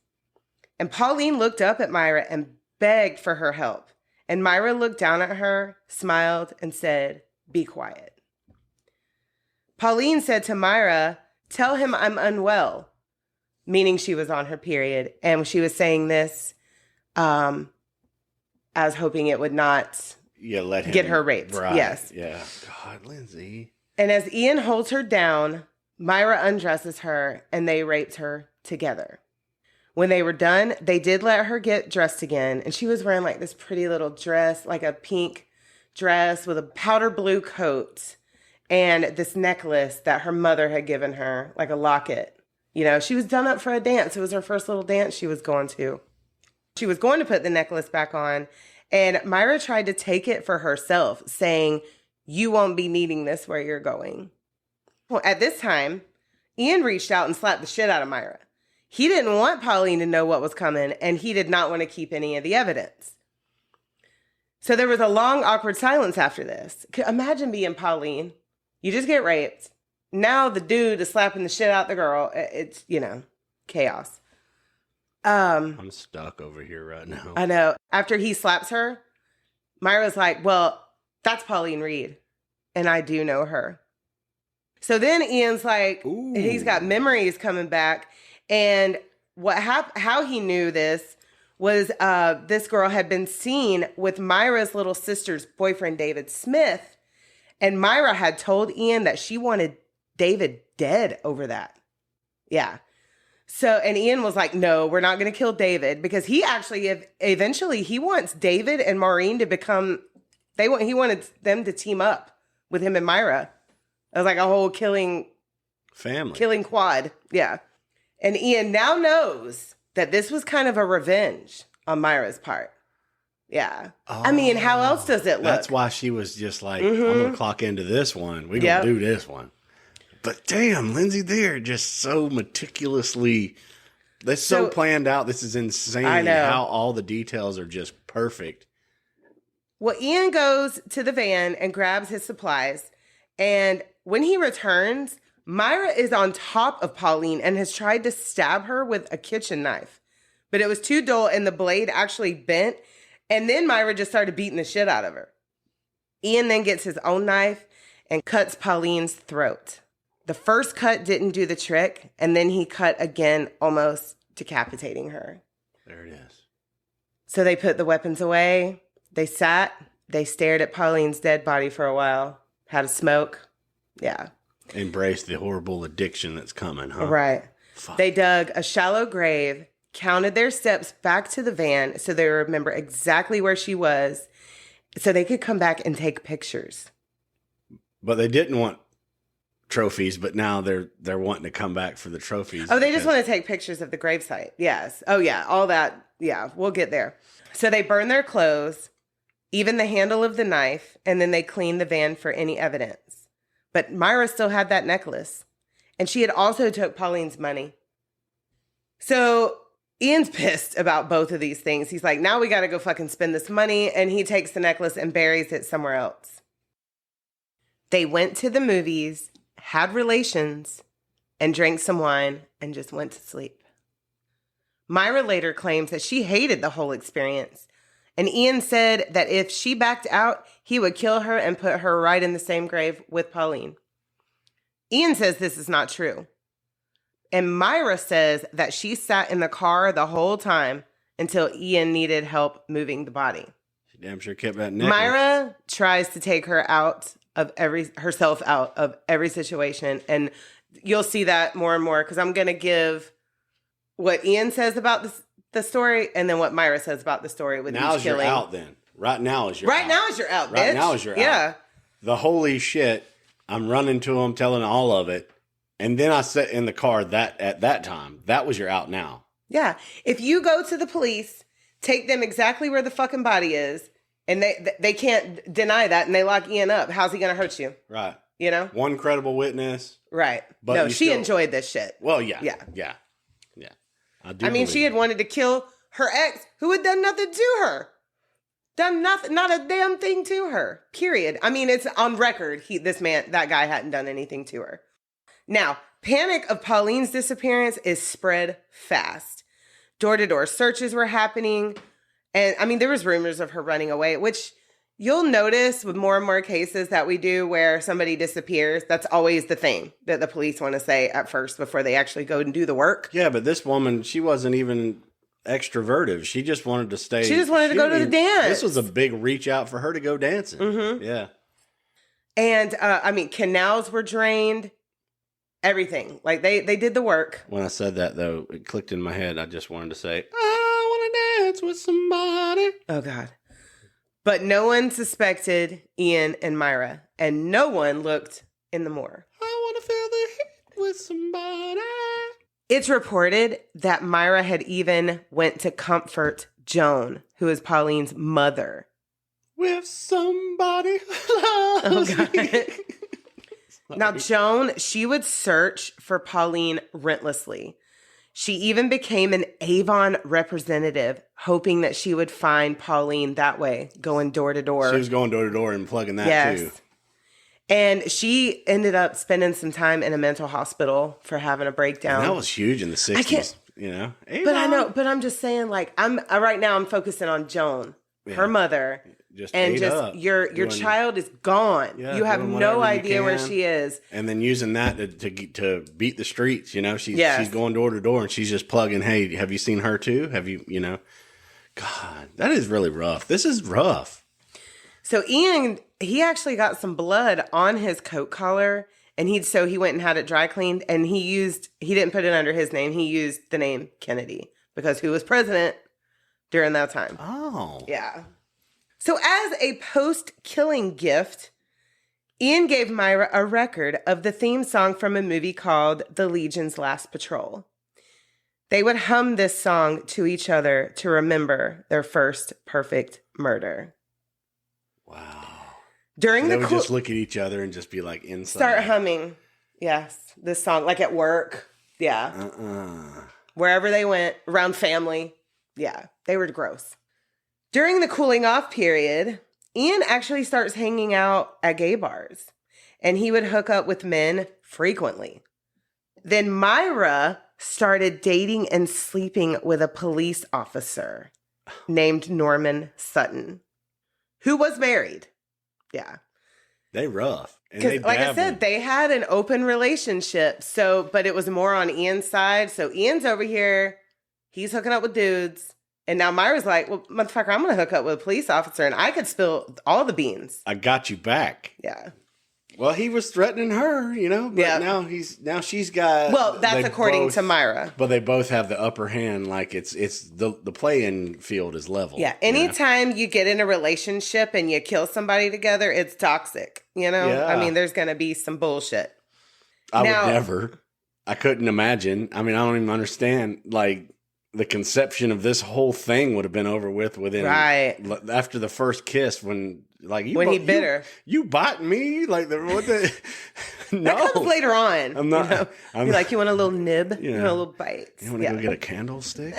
And Pauline looked up at Myra and begged for her help. And Myra looked down at her, smiled, and said, "Be quiet." Pauline said to Myra, "Tell him I'm unwell," meaning she was on her period. And she was saying this as hoping it would not let him get her raped. Right. Yes. Yeah. God, Lindsay. And as Ian holds her down, Myra undresses her and they raped her together. When they were done, they did let her get dressed again. And she was wearing like this pretty little dress, like a pink dress with a powder blue coat and this necklace that her mother had given her, like a locket. She was done up for a dance. It was her first little dance she was going to. She was going to put the necklace back on, and Myra tried to take it for herself, saying, "You won't be needing this where you're going." Well, at this time, Ian reached out and slapped the shit out of Myra. He didn't want Pauline to know what was coming, and he did not want to keep any of the evidence. So there was a long, awkward silence after this. Imagine being Pauline. You just get raped. Now the dude is slapping the shit out the girl. It's, chaos. I'm stuck over here right now. I know. After he slaps her, Myra's like, "Well, that's Pauline Reed, and I do know her." So then Ian's like, Ooh. He's got memories coming back. And how he knew this was this girl had been seen with Myra's little sister's boyfriend, David Smith. And Myra had told Ian that she wanted David dead over that. Yeah. So, and Ian was like, "No, we're not going to kill David," because he actually, eventually he wants David and Maureen to become, he wanted them to team up with him and Myra. It was like a whole killing quad. Yeah. And Ian now knows that this was kind of a revenge on Myra's part. Yeah. Oh, I mean, how else does it look? That's why she was just like, I'm going to clock into this one. We're going to do this one. But damn, Lindsay, they're just so meticulously, they're so planned out. This is insane. I know. How all the details are just perfect. Well, Ian goes to the van and grabs his supplies. And when he returns, Myra is on top of Pauline and has tried to stab her with a kitchen knife. But it was too dull and the blade actually bent. And then Myra just started beating the shit out of her. Ian then gets his own knife and cuts Pauline's throat. The first cut didn't do the trick, and then he cut again, almost decapitating her. There it is. So they put the weapons away. They sat. They stared at Pauline's dead body for a while. Had a smoke. Yeah. Embrace the horrible addiction that's coming, huh? Right. Fuck. They dug a shallow grave, counted their steps back to the van so they remember exactly where she was so they could come back and take pictures. But they didn't want trophies, but now they're wanting to come back for the trophies. Oh, they just want to take pictures of the gravesite. Yes. Oh, yeah. All that. Yeah, we'll get there. So they burned their clothes, even the handle of the knife, and then they cleaned the van for any evidence. But Myra still had that necklace, and she had also took Pauline's money. So Ian's pissed about both of these things. He's like, now we got to go fucking spend this money, and he takes the necklace and buries it somewhere else. They went to the movies, had relations, and drank some wine, and just went to sleep. Myra later claims that she hated the whole experience. And Ian said that if she backed out, he would kill her and put her right in the same grave with Pauline. Ian says this is not true. And Myra says that she sat in the car the whole time until Ian needed help moving the body. She damn sure kept that necklace. Myra tries to take herself out of every situation. And you'll see that more and more because I'm going to give what Ian says about the story and then what Myra says about the story with now each killing. Now is your out then. Right now is your out. Right now is your out, bitch. Right now is your out. Yeah. The holy shit, I'm running to him, telling all of it. And then I sat in the car at that time. That was your out now. Yeah. If you go to the police, take them exactly where the fucking body is, and they can't deny that, and they lock Ian up, how's he going to hurt you? Right. You know? One credible witness. Right. But no, she enjoyed this shit. Well, yeah. Yeah. Yeah. I mean, she had wanted to kill her ex who had done nothing to her. Done nothing, not a damn thing to her. Period. I mean, it's on record. That guy hadn't done anything to her. Now, panic of Pauline's disappearance is spread fast. Door-to-door searches were happening. And I mean, there was rumors of her running away, which you'll notice with more and more cases that we do where somebody disappears. That's always the thing that the police want to say at first before they actually go and do the work. Yeah, but this woman, she wasn't even extroverted. She just wanted to stay. She just wanted to go to the dance. This was a big reach out for her to go dancing. Mm-hmm. Yeah. And I mean, canals were drained. Everything. Like they did the work. When I said that though, it clicked in my head. I just wanted to say, I want to dance with somebody. Oh God. But no one suspected Ian and Myra, and no one looked in the moor. I want to feel the heat with somebody. It's reported that Myra had even went to comfort Joan, who is Pauline's mother. With somebody who loves me. Now, Joan, she would search for Pauline relentlessly. She even became an Avon representative, hoping that she would find Pauline that way, going door to door. She was going door to door and plugging that too. And she ended up spending some time in a mental hospital for having a breakdown. And that was huge in the 60s, you know? Avon. But I'm just saying, like, right now I'm focusing on Joan, her mother. Your child is gone. Yeah, you have no idea where she is. And then using that to beat the streets, you know, she's going door to door and she's just plugging, hey, have you seen her too? Have you, you know, God, that is really rough. This is rough. So Ian, he actually got some blood on his coat collar and he went and had it dry cleaned and he didn't put it under his name. He used the name Kennedy because who was president during that time. Oh. Yeah. So as a post-killing gift, Ian gave Myra a record of the theme song from a movie called The Legion's Last Patrol. They would hum this song to each other to remember their first perfect murder. Wow. They would just look at each other and just be like inside. Start humming. Yes. This song, like at work. Yeah. Wherever they went, around family. Yeah. They were gross. During the cooling off period, Ian actually starts hanging out at gay bars, and he would hook up with men frequently. Then Myra started dating and sleeping with a police officer named Norman Sutton, who was married. Yeah. They rough. Because like I said, they had an open relationship, but it was more on Ian's side. So Ian's over here, he's hooking up with dudes. And now Myra's like, well, motherfucker, I'm going to hook up with a police officer and I could spill all the beans. I got you back. Yeah. Well, he was threatening her, but now she's got. Well, that's according to Myra. But they both have the upper hand. Like it's the playing field is level. Yeah. Anytime you get in a relationship and you kill somebody together, it's toxic. Yeah. I mean, there's going to be some bullshit. I would never. I couldn't imagine. I mean, I don't even understand. Like the conception of this whole thing would have been over with within after the first kiss when. Like he bit her, you bite me like what the no. That comes later on. I'm not. You're like, you want a little nib, you want a little bite. You want to go get a candlestick?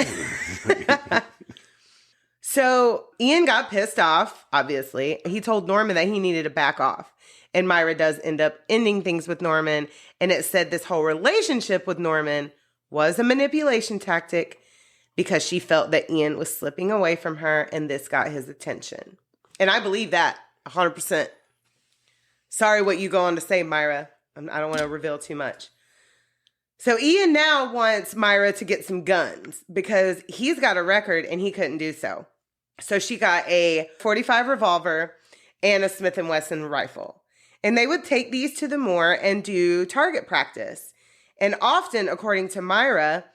So Ian got pissed off. Obviously, he told Norman that he needed to back off, and Myra does end up ending things with Norman. And it said this whole relationship with Norman was a manipulation tactic because she felt that Ian was slipping away from her, and this got his attention. And I believe that 100%. Sorry what you go on to say, Myra. I don't want to reveal too much. So Ian now wants Myra to get some guns because he's got a record and he couldn't do so. So she got a .45 revolver and a Smith & Wesson rifle. And they would take these to the moor and do target practice. And often, according to Myra,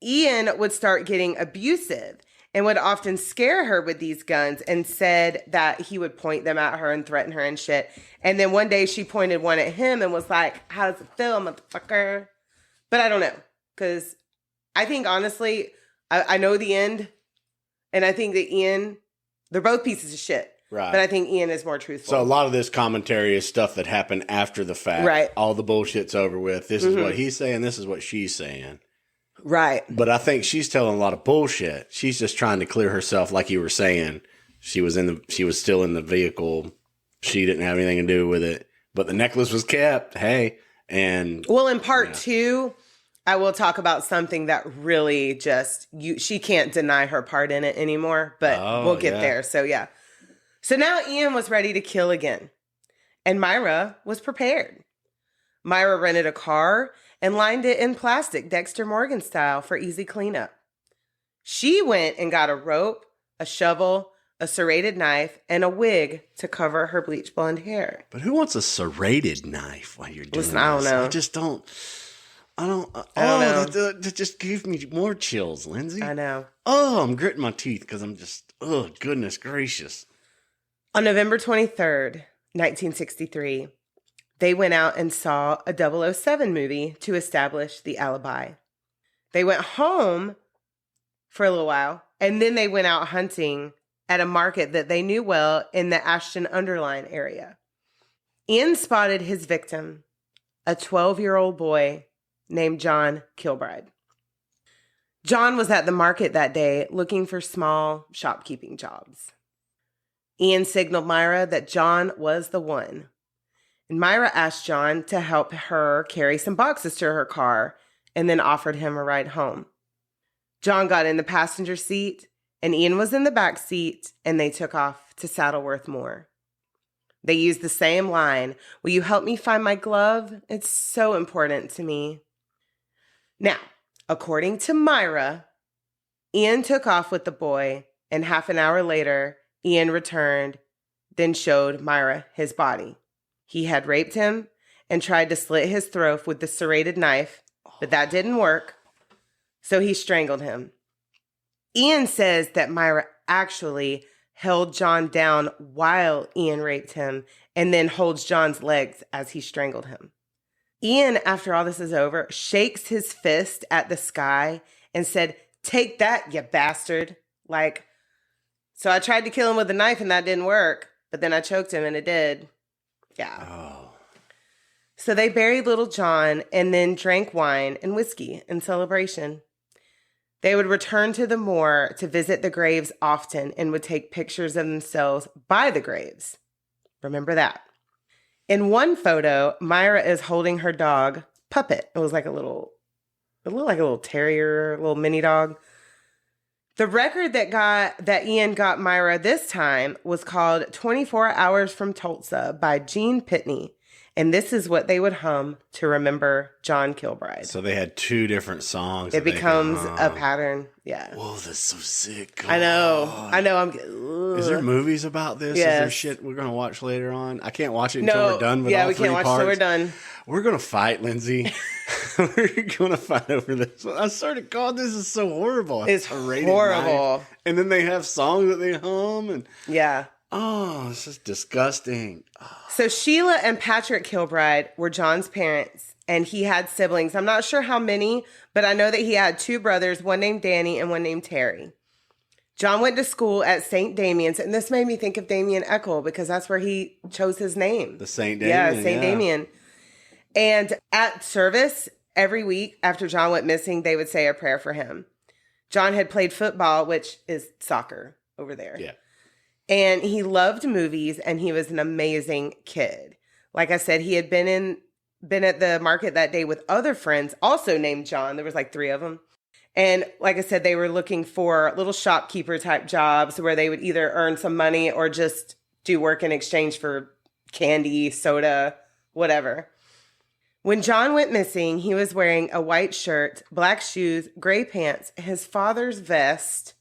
Ian would start getting abusive and would often scare her with these guns and said that he would point them at her and threaten her and shit. And then one day she pointed one at him and was like, how does it feel, motherfucker? But I don't know. Because I think, honestly, I know the end. And I think that Ian, they're both pieces of shit. Right. But I think Ian is more truthful. So a lot of this commentary is stuff that happened after the fact. Right. All the bullshit's over with. This is what he's saying. This is what she's saying. Right. But I think she's telling a lot of bullshit. She's just trying to clear herself, like you were saying. She was still in the vehicle. She didn't have anything to do with it. But the necklace was kept. Hey. And well, in part 2, I will talk about something that really just she can't deny her part in it anymore, but we'll get there. So yeah. So now Ian was ready to kill again. And Myra was prepared. Myra rented a car and lined it in plastic, Dexter Morgan style, for easy cleanup. She went and got a rope, a shovel, a serrated knife, and a wig to cover her bleach blonde hair. But who wants a serrated knife while you're doing this? I don't know. I don't know. That just gave me more chills, Lindsay. I know. Oh, I'm gritting my teeth because I'm just, oh, goodness gracious. On November 23rd, 1963, they went out and saw a 007 movie to establish the alibi. They went home for a little while, and then they went out hunting at a market that they knew well in the Ashton-under-Lyne area. Ian spotted his victim, a 12-year-old boy named John Kilbride. John was at the market that day looking for small shopkeeping jobs. Ian signaled Myra that John was the one. And Myra asked John to help her carry some boxes to her car and then offered him a ride home. John got in the passenger seat and Ian was in the back seat and they took off to Saddleworth Moor. They used the same line, "Will you help me find my glove? It's so important to me." Now, according to Myra, Ian took off with the boy and half an hour later, Ian returned, then showed Myra his body. He had raped him and tried to slit his throat with the serrated knife, but that didn't work, so he strangled him. Ian says that Myra actually held John down while Ian raped him and then holds John's legs as he strangled him. Ian, after all this is over, shakes his fist at the sky and said, "Take that, you bastard." So I tried to kill him with a knife and that didn't work, but then I choked him and it did. Yeah. Oh. So they buried little John and then drank wine and whiskey in celebration. They would return to the moor to visit the graves often and would take pictures of themselves by the graves. Remember that. In one photo, Myra is holding her dog, Puppet. It looked like a little terrier, little mini dog. The record that Ian got Myra this time was called 24 Hours from Tulsa by Gene Pitney. And this is what they would hum to remember John Kilbride. So they had 2 different songs. It becomes a pattern. Yeah. Whoa, that's so sick. I know. Is there movies about this? Yes. Is there shit we're going to watch later on? I can't watch it until we're done with all 3 parts. Yeah, we can't watch until we're done. We're going to fight, Lindsay. We're going to fight over this. I started calling this is so horrible. It's horrible. And then they have songs that they hum. And yeah. Oh, this is disgusting. Oh. So Sheila and Patrick Kilbride were John's parents, and he had siblings. I'm not sure how many, but I know that he had 2 brothers, one named Danny and one named Terry. John went to school at St. Damian's, and this made me think of Damien Eckel because that's where he chose his name. The St. Damian. Yeah, St. Damian. And at service, every week after John went missing, they would say a prayer for him. John had played football, which is soccer over there. Yeah. And he loved movies, and he was an amazing kid. Like I said, he had been at the market that day with other friends, also named John. There was like 3 of them. And like I said, they were looking for little shopkeeper type jobs where they would either earn some money or just do work in exchange for candy, soda, whatever. When John went missing, he was wearing a white shirt, black shoes, gray pants, his father's vest,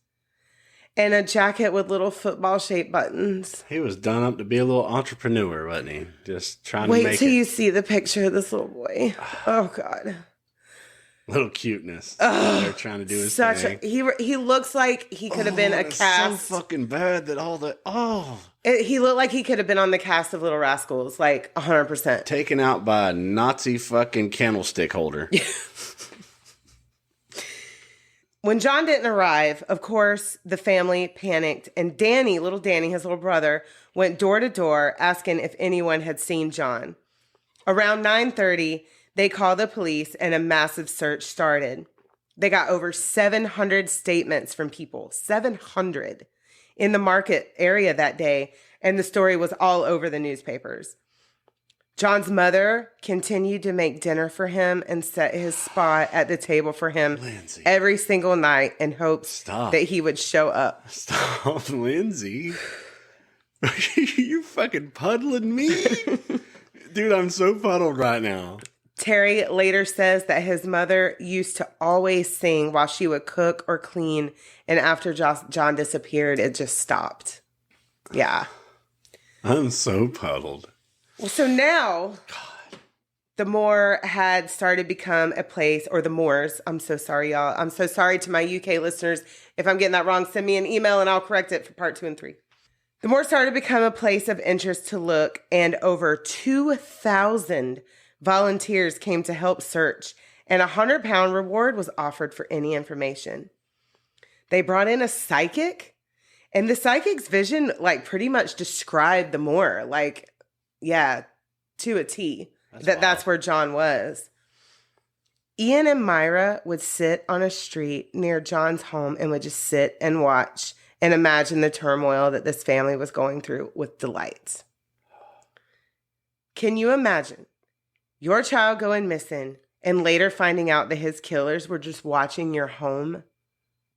and a jacket with little football-shaped buttons. He was done up to be a little entrepreneur, wasn't he? Just trying to Wait make till it. you see the picture of this little boy. Oh, God. Little cuteness. They're trying to do his thing. He looks like he could have been a cast. So fucking bad that all the He looked like he could have been on the cast of Little Rascals, like 100%. taken out by a Nazi fucking candlestick holder. When John didn't arrive, of course, the family panicked, and Danny, little Danny, his little brother, went door to door asking if anyone had seen John. Around 9:30, they called the police, and a massive search started. They got over 700 statements from people, 700, in the market area that day, and the story was all over the newspapers. John's mother continued to make dinner for him and set his spot at the table for him Lindsay. every single night in hopes that he would show up. Stop, Lindsay. You fucking puddling me? Dude, I'm so puddled right now. Terry later says that his mother used to always sing while she would cook or clean, and after John disappeared, it just stopped. Yeah. I'm so puddled. Well, so now, the Moor had started to become a place, or the Moors. I'm so sorry, y'all. I'm so sorry to my UK listeners. If I'm getting that wrong, send me an email and I'll correct it for part 2 and 3. The Moor started to become a place of interest to look, and over 2,000 volunteers came to help search, and a £100 reward was offered for any information. They brought in a psychic, and the psychic's vision, like, pretty much described the Moor, like, yeah, to a T. That's where John was. Ian and Myra would sit on a street near John's home and would just sit and watch and imagine the turmoil that this family was going through with delight. Can you imagine your child going missing and later finding out that his killers were just watching your home,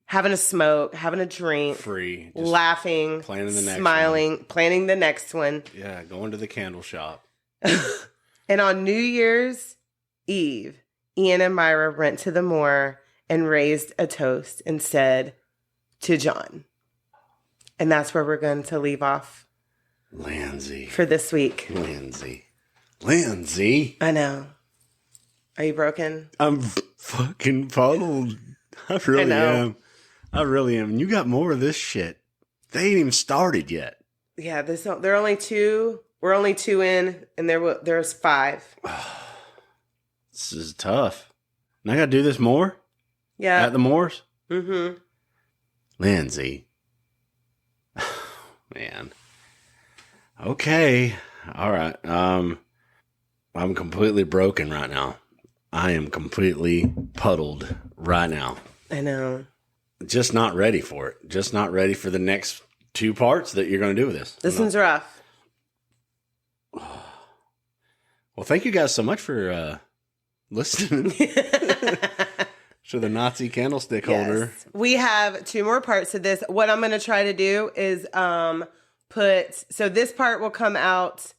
having a smoke, having a drink, free, laughing, planning the next smiling, planning the next one. Yeah, going to the candle shop. And on New Year's Eve, Ian and Myra went to the Moor and raised a toast and said, "To John." And that's where we're going to leave off. Lindsay. For this week. Lindsay. I know. Are you broken? I'm fucking puddled. I really am. I really am. You got more of this shit. They ain't even started yet. Yeah, there are only 2. We're only 2 in, and there's 5. This is tough. And I got to do this more? Yeah. At the Moors? Mm-hmm. Lindsay. Man. Okay. All right. I'm completely broken right now. I am completely puddled right now. I know. Just not ready for it. Just not ready for the next 2 parts that you're going to do with this. This one's rough. Well, thank you guys so much for listening to the Nazi candlestick holder. We have 2 more parts of this. What I'm going to try to do is so this part will come out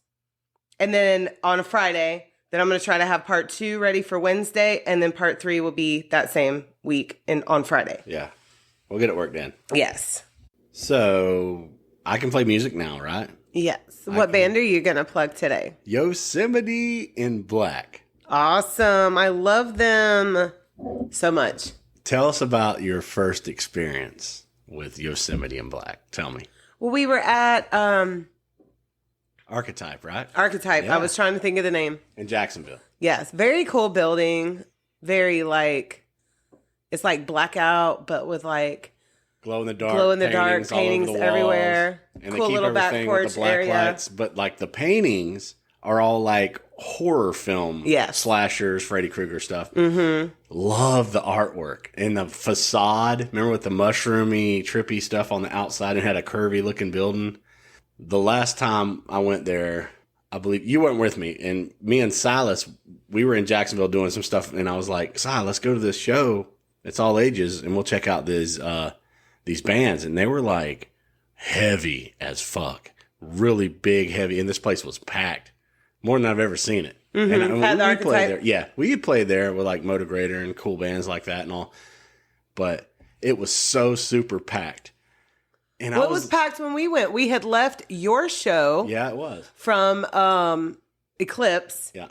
And then on a Friday, then I'm going to try to have part 2 ready for Wednesday. And then part 3 will be that same week on Friday. Yeah. We'll get it worked in. Yes. So I can play music now, right? Yes. What band are you going to plug today? Yosemite in Black. Awesome. I love them so much. Tell us about your first experience with Yosemite in Black. Tell me. Well, we were at Archetype, right? Archetype. Yeah. I was trying to think of the name. In Jacksonville. Yes. Very cool building. Very it's like blackout, but with glow in the dark paintings everywhere. And cool they keep little back everything porch with the black area. lights. But the paintings are all horror film slashers, Freddy Krueger stuff. Mm-hmm. Love the artwork and the facade. Remember with the mushroomy, trippy stuff on the outside and had a curvy looking building. The last time I went there, I believe you weren't with me, and me and Silas, we were in Jacksonville doing some stuff, and I was like, Silas, let's go to this show. It's all ages, and we'll check out these bands. And they were heavy as fuck. Really big, heavy, and this place was packed. More than I've ever seen it. Mm-hmm. And we played there. Yeah, we had played there with Motogrator and cool bands like that and all. But it was so super packed. And it was packed when we went. We had left your show. Yeah, it was. From Eclipse. Yeah.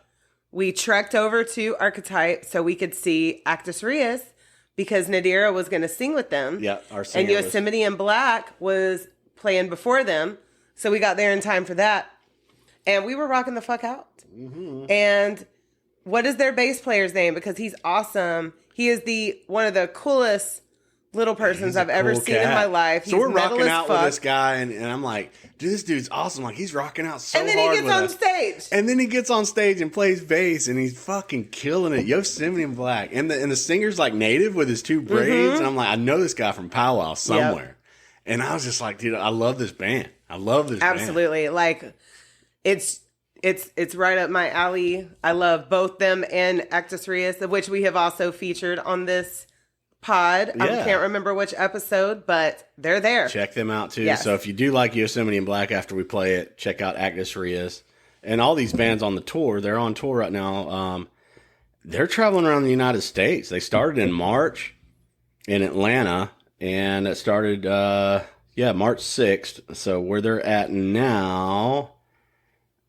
We trekked over to Archetype so we could see Actus Reus because Nadira was going to sing with them. Yeah, our singer and Yosemite in Black was playing before them. So we got there in time for that. And we were rocking the fuck out. Mm-hmm. And what is their bass player's name? Because he's awesome. He is one of the coolest little persons I've ever seen in my life. So we're rocking out with this guy, and I'm like, dude, this dude's awesome. He's rocking out so hard. And then he gets on stage. And then he gets on stage and plays bass, and he's fucking killing it. Yosemite in Black. And the singer's native with his 2 braids. Mm-hmm. And I'm like, I know this guy from Powwow somewhere. Yep. And I was just like, dude, I love this band. I love this band. Absolutely. It's right up my alley. I love both them and Actus Reus, of which we have also featured on this pod. Yeah. I can't remember which episode, but they're there. Check them out too. Yes. So if you do like Yosemite in Black after we play it, check out Actus Reus. And all these bands on the tour, they're on tour right now. They're traveling around the United States. They started in March in Atlanta, and it started March 6th. So where they're at now,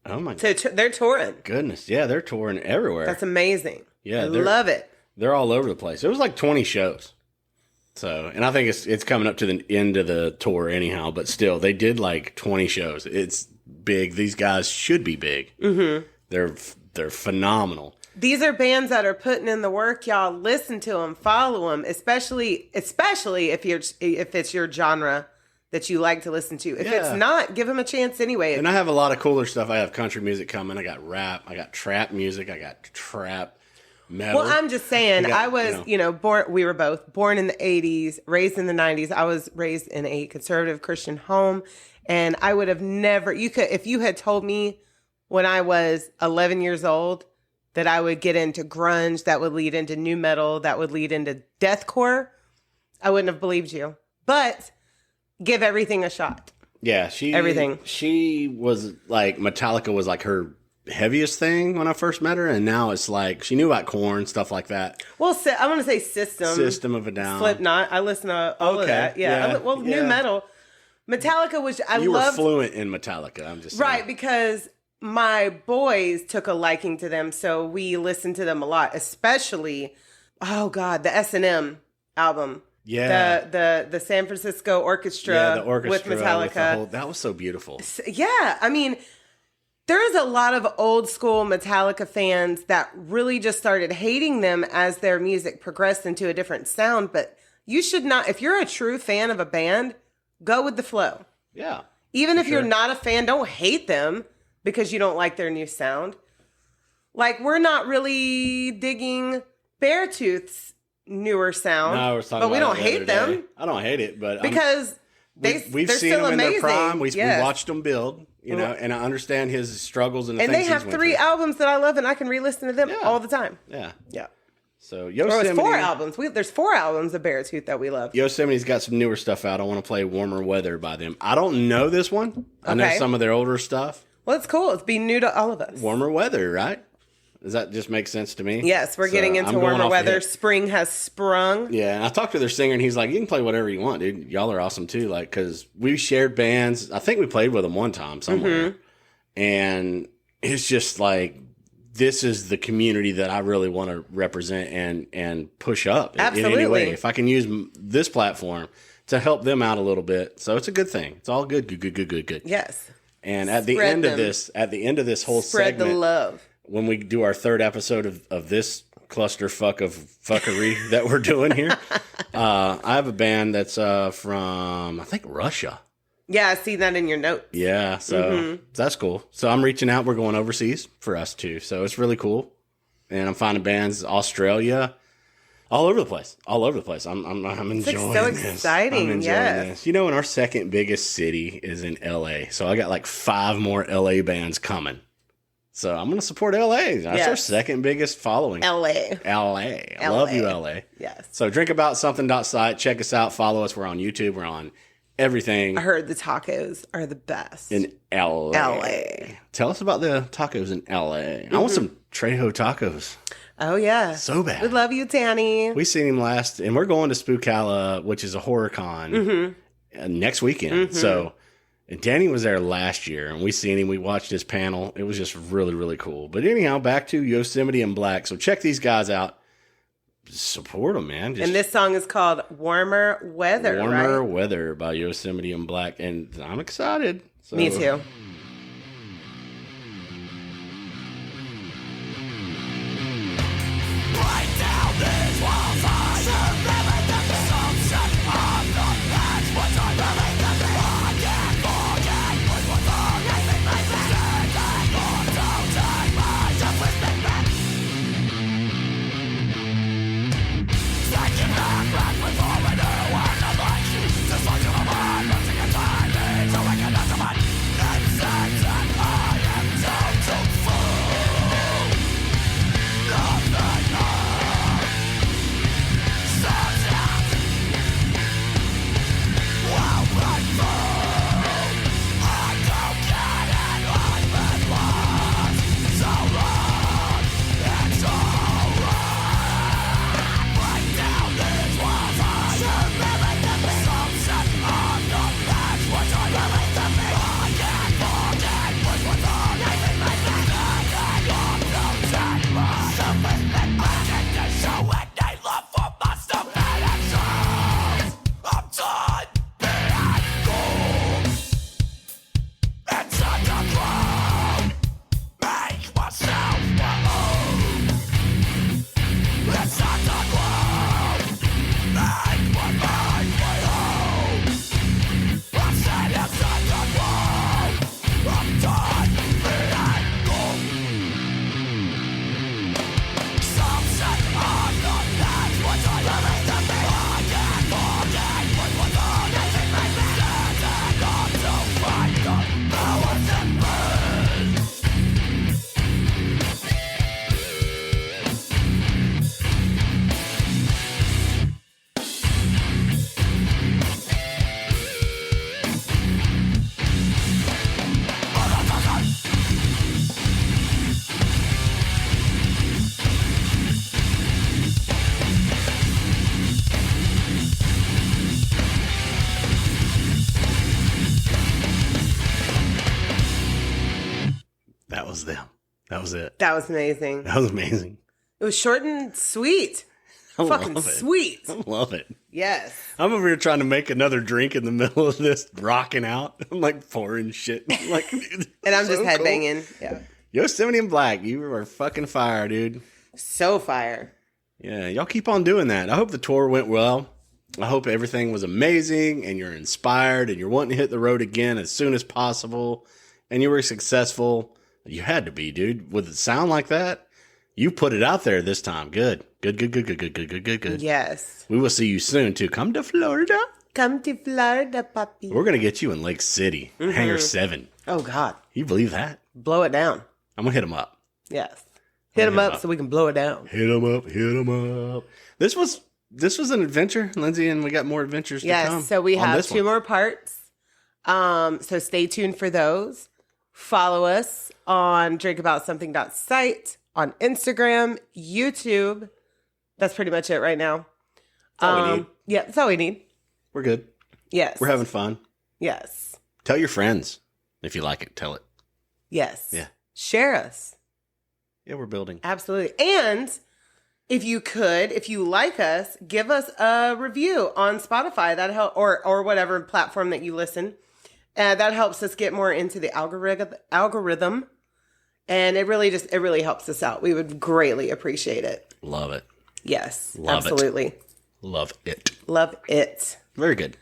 oh my god. So they're touring. Goodness, yeah, they're touring everywhere. That's amazing. Yeah, I love it. They're all over the place. It was 20 shows. So, and I think it's coming up to the end of the tour anyhow, but still, they did 20 shows. It's big. These guys should be big. Mm-hmm. They're phenomenal. These are bands that are putting in the work, y'all. Listen to them, follow them, especially if it's your genre that you like to listen to. If it's not, give them a chance anyway. And I have a lot of cooler stuff. I have country music coming. I got rap. I got trap music. I got trap. Metal. Well, I'm just saying, I was, born. We were both born in the 80s, raised in the 90s. I was raised in a conservative Christian home, and I would have never. If you had told me when I was 11 years old that I would get into grunge, that would lead into nu metal, that would lead into deathcore, I wouldn't have believed you. But give everything a shot. Yeah, everything. She was Metallica was her heaviest thing when I first met her, and now it's she knew about Korn, stuff like that. Well, I want to say System of a Down, Slipknot. I listen to all of that. Yeah. Nu metal. Metallica was you were fluent in Metallica. I'm just saying. Right, because my boys took a liking to them, so we listened to them a lot. Especially, the S&M album. Yeah, the San Francisco Orchestra, the orchestra with Metallica. That was so beautiful. Yeah, I mean. There's a lot of old school Metallica fans that really just started hating them as their music progressed into a different sound. But you should not, if you're a true fan of a band, go with the flow. Yeah. Even if you're not a fan, don't hate them because you don't like their new sound. We're not really digging Beartooth's newer sound. No, but we don't hate them. I don't hate it, but because we've they're seen still them amazing. in their prime. We watched them build. And I understand his struggles and the things they have 3 albums that I love, and I can re-listen to them all the time. Yeah. Yeah. So Yosemite. It's 4 albums. There's 4 albums of Beartooth that we love. Yosemite's got some newer stuff out. I want to play Warmer Weather by them. I don't know this one. I know some of their older stuff. Well, it's cool. It's being new to all of us. Warmer weather, right? Does that just make sense to me? Yes, we're getting into warmer weather. Spring has sprung. Yeah, and I talked to their singer, and he's like, you can play whatever you want, dude. Y'all are awesome, too. Like, because we shared bands. I think we played with them one time somewhere. Mm-hmm. And it's just like, this is the community that I really want to represent and push up in any way. If I can use this platform to help them out a little bit. So it's a good thing. It's all good. Good. Yes. And at the end of this whole segment, spread the love. When we do our third episode of this clusterfuck of fuckery that we're doing here, I have a band that's from, I think, Russia. Yeah, I see that in your notes. Yeah, so that's cool. So I'm reaching out. We're going overseas for us, too. So it's really cool. And I'm finding bands, Australia, all over the place. I'm enjoying this. It's so exciting. I'm enjoying this. You know, and our second biggest city is in L.A. So I got like 5 more L.A. bands coming. So I'm going to support L.A. That's our second biggest following. L.A. I love you, L.A. Yes. So drinkaboutSomething.site. Check us out. Follow us. We're on YouTube. We're on everything. I heard the tacos are the best. In L.A. Tell us about the tacos in L.A. I want some Trejo tacos. Oh, yeah. So bad. We love you, Danny. We seen him last, and we're going to Spookala, which is a horror con, next weekend. So... And Danny was there last year, and we seen him. We watched his panel. It was just really, really cool. But anyhow, back to Yosemite and Black. So check these guys out. Support them, man. And this song is called Warmer Weather, Warmer Weather by Yosemite and Black. And I'm excited. So. Me too. Right down these walls, I surrender the sunset of the past. What I really I can't forget what was wrong. I think my mistake. I want to take myself with me back. Taking back back with all I knew and I like you. Just like my mind, losing a time. So I can answer my insects and I am so full. Nothing more. Starts out. Well, right through. I don't get it. I've been lost so long. It's alright. Break down these walls. I surviving the sunset on the past. What I really to me. I can't forget what was wrong. I think my best. I want to take myself with me. I need to show any love for my stuff and actions. I'm done being cool. It's underground. Make myself my own. It's underground. Make my mind my home. I said it's underground. I'm done being cool. Sunset on the past. What I really to be. I can't forget what was wrong. I think my best. And on to find the powers that burn. That was them. That was it. That was amazing. That was amazing. It was short and sweet. I Fucking love it. sweet. I love it. Yes. I'm over here trying to make another drink in the middle of this, rocking out. I'm like pouring shit. I'm like, dude, And I'm so just cool. headbanging. Yeah. Yosemite and Black, you are fucking fire, dude. So fire. Yeah, y'all keep on doing that. I hope the tour went well. I hope everything was amazing and you're inspired and you're wanting to hit the road again as soon as possible and you were successful. You had to be, dude. With it sound like that, you put it out there this time. Good. Good. Yes. We will see you soon, too. Come to Florida. Come to Florida, puppy. We're going to get you in Lake City, Hangar 7. Oh, God. You believe that? Blow it down. I'm going to hit them up. Yes. Hit them up so we can blow it down. Hit them up. This was an adventure, Lindsay, and we got more adventures to come. Yes, so we on have this 2 one. more parts. So stay tuned for those. Follow us on drinkaboutsomething.site, on Instagram, YouTube. That's pretty much it right now. That's all we need. Yeah, that's all we need. We're good. Yes. We're having fun. Yes. Tell your friends. If you like it, tell it. Yes. Yeah. Share us. Yeah, we're building. Absolutely. And if you like us, give us a review on Spotify. That help or whatever platform that you listen. That helps us get more into the algorithm. And it really helps us out. We would greatly appreciate it. Love it. Yes. Love absolutely. It. Love it. Love it. Very good.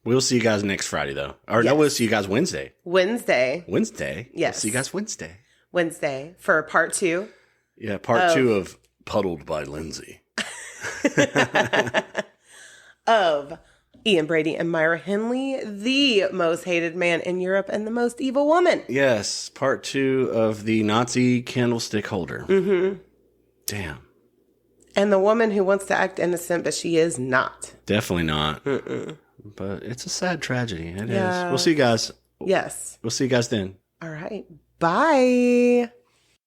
We'll see you guys next Friday, though. Or no, we'll see you guys Wednesday. Wednesday. Yes. We'll see you guys Wednesday for part 2. Yeah, part 2 of Puddled by Lindsay. Of Ian Brady and Myra Hindley, the most hated man in Europe and the most evil woman. Yes, part 2 of the Nazi candlestick holder. Mm-hmm. Damn. And the woman who wants to act innocent, but she is not. Definitely not. Mm-mm. But it's a sad tragedy. It Yeah. is. We'll see you guys. Yes. We'll see you guys then. All right. Bye.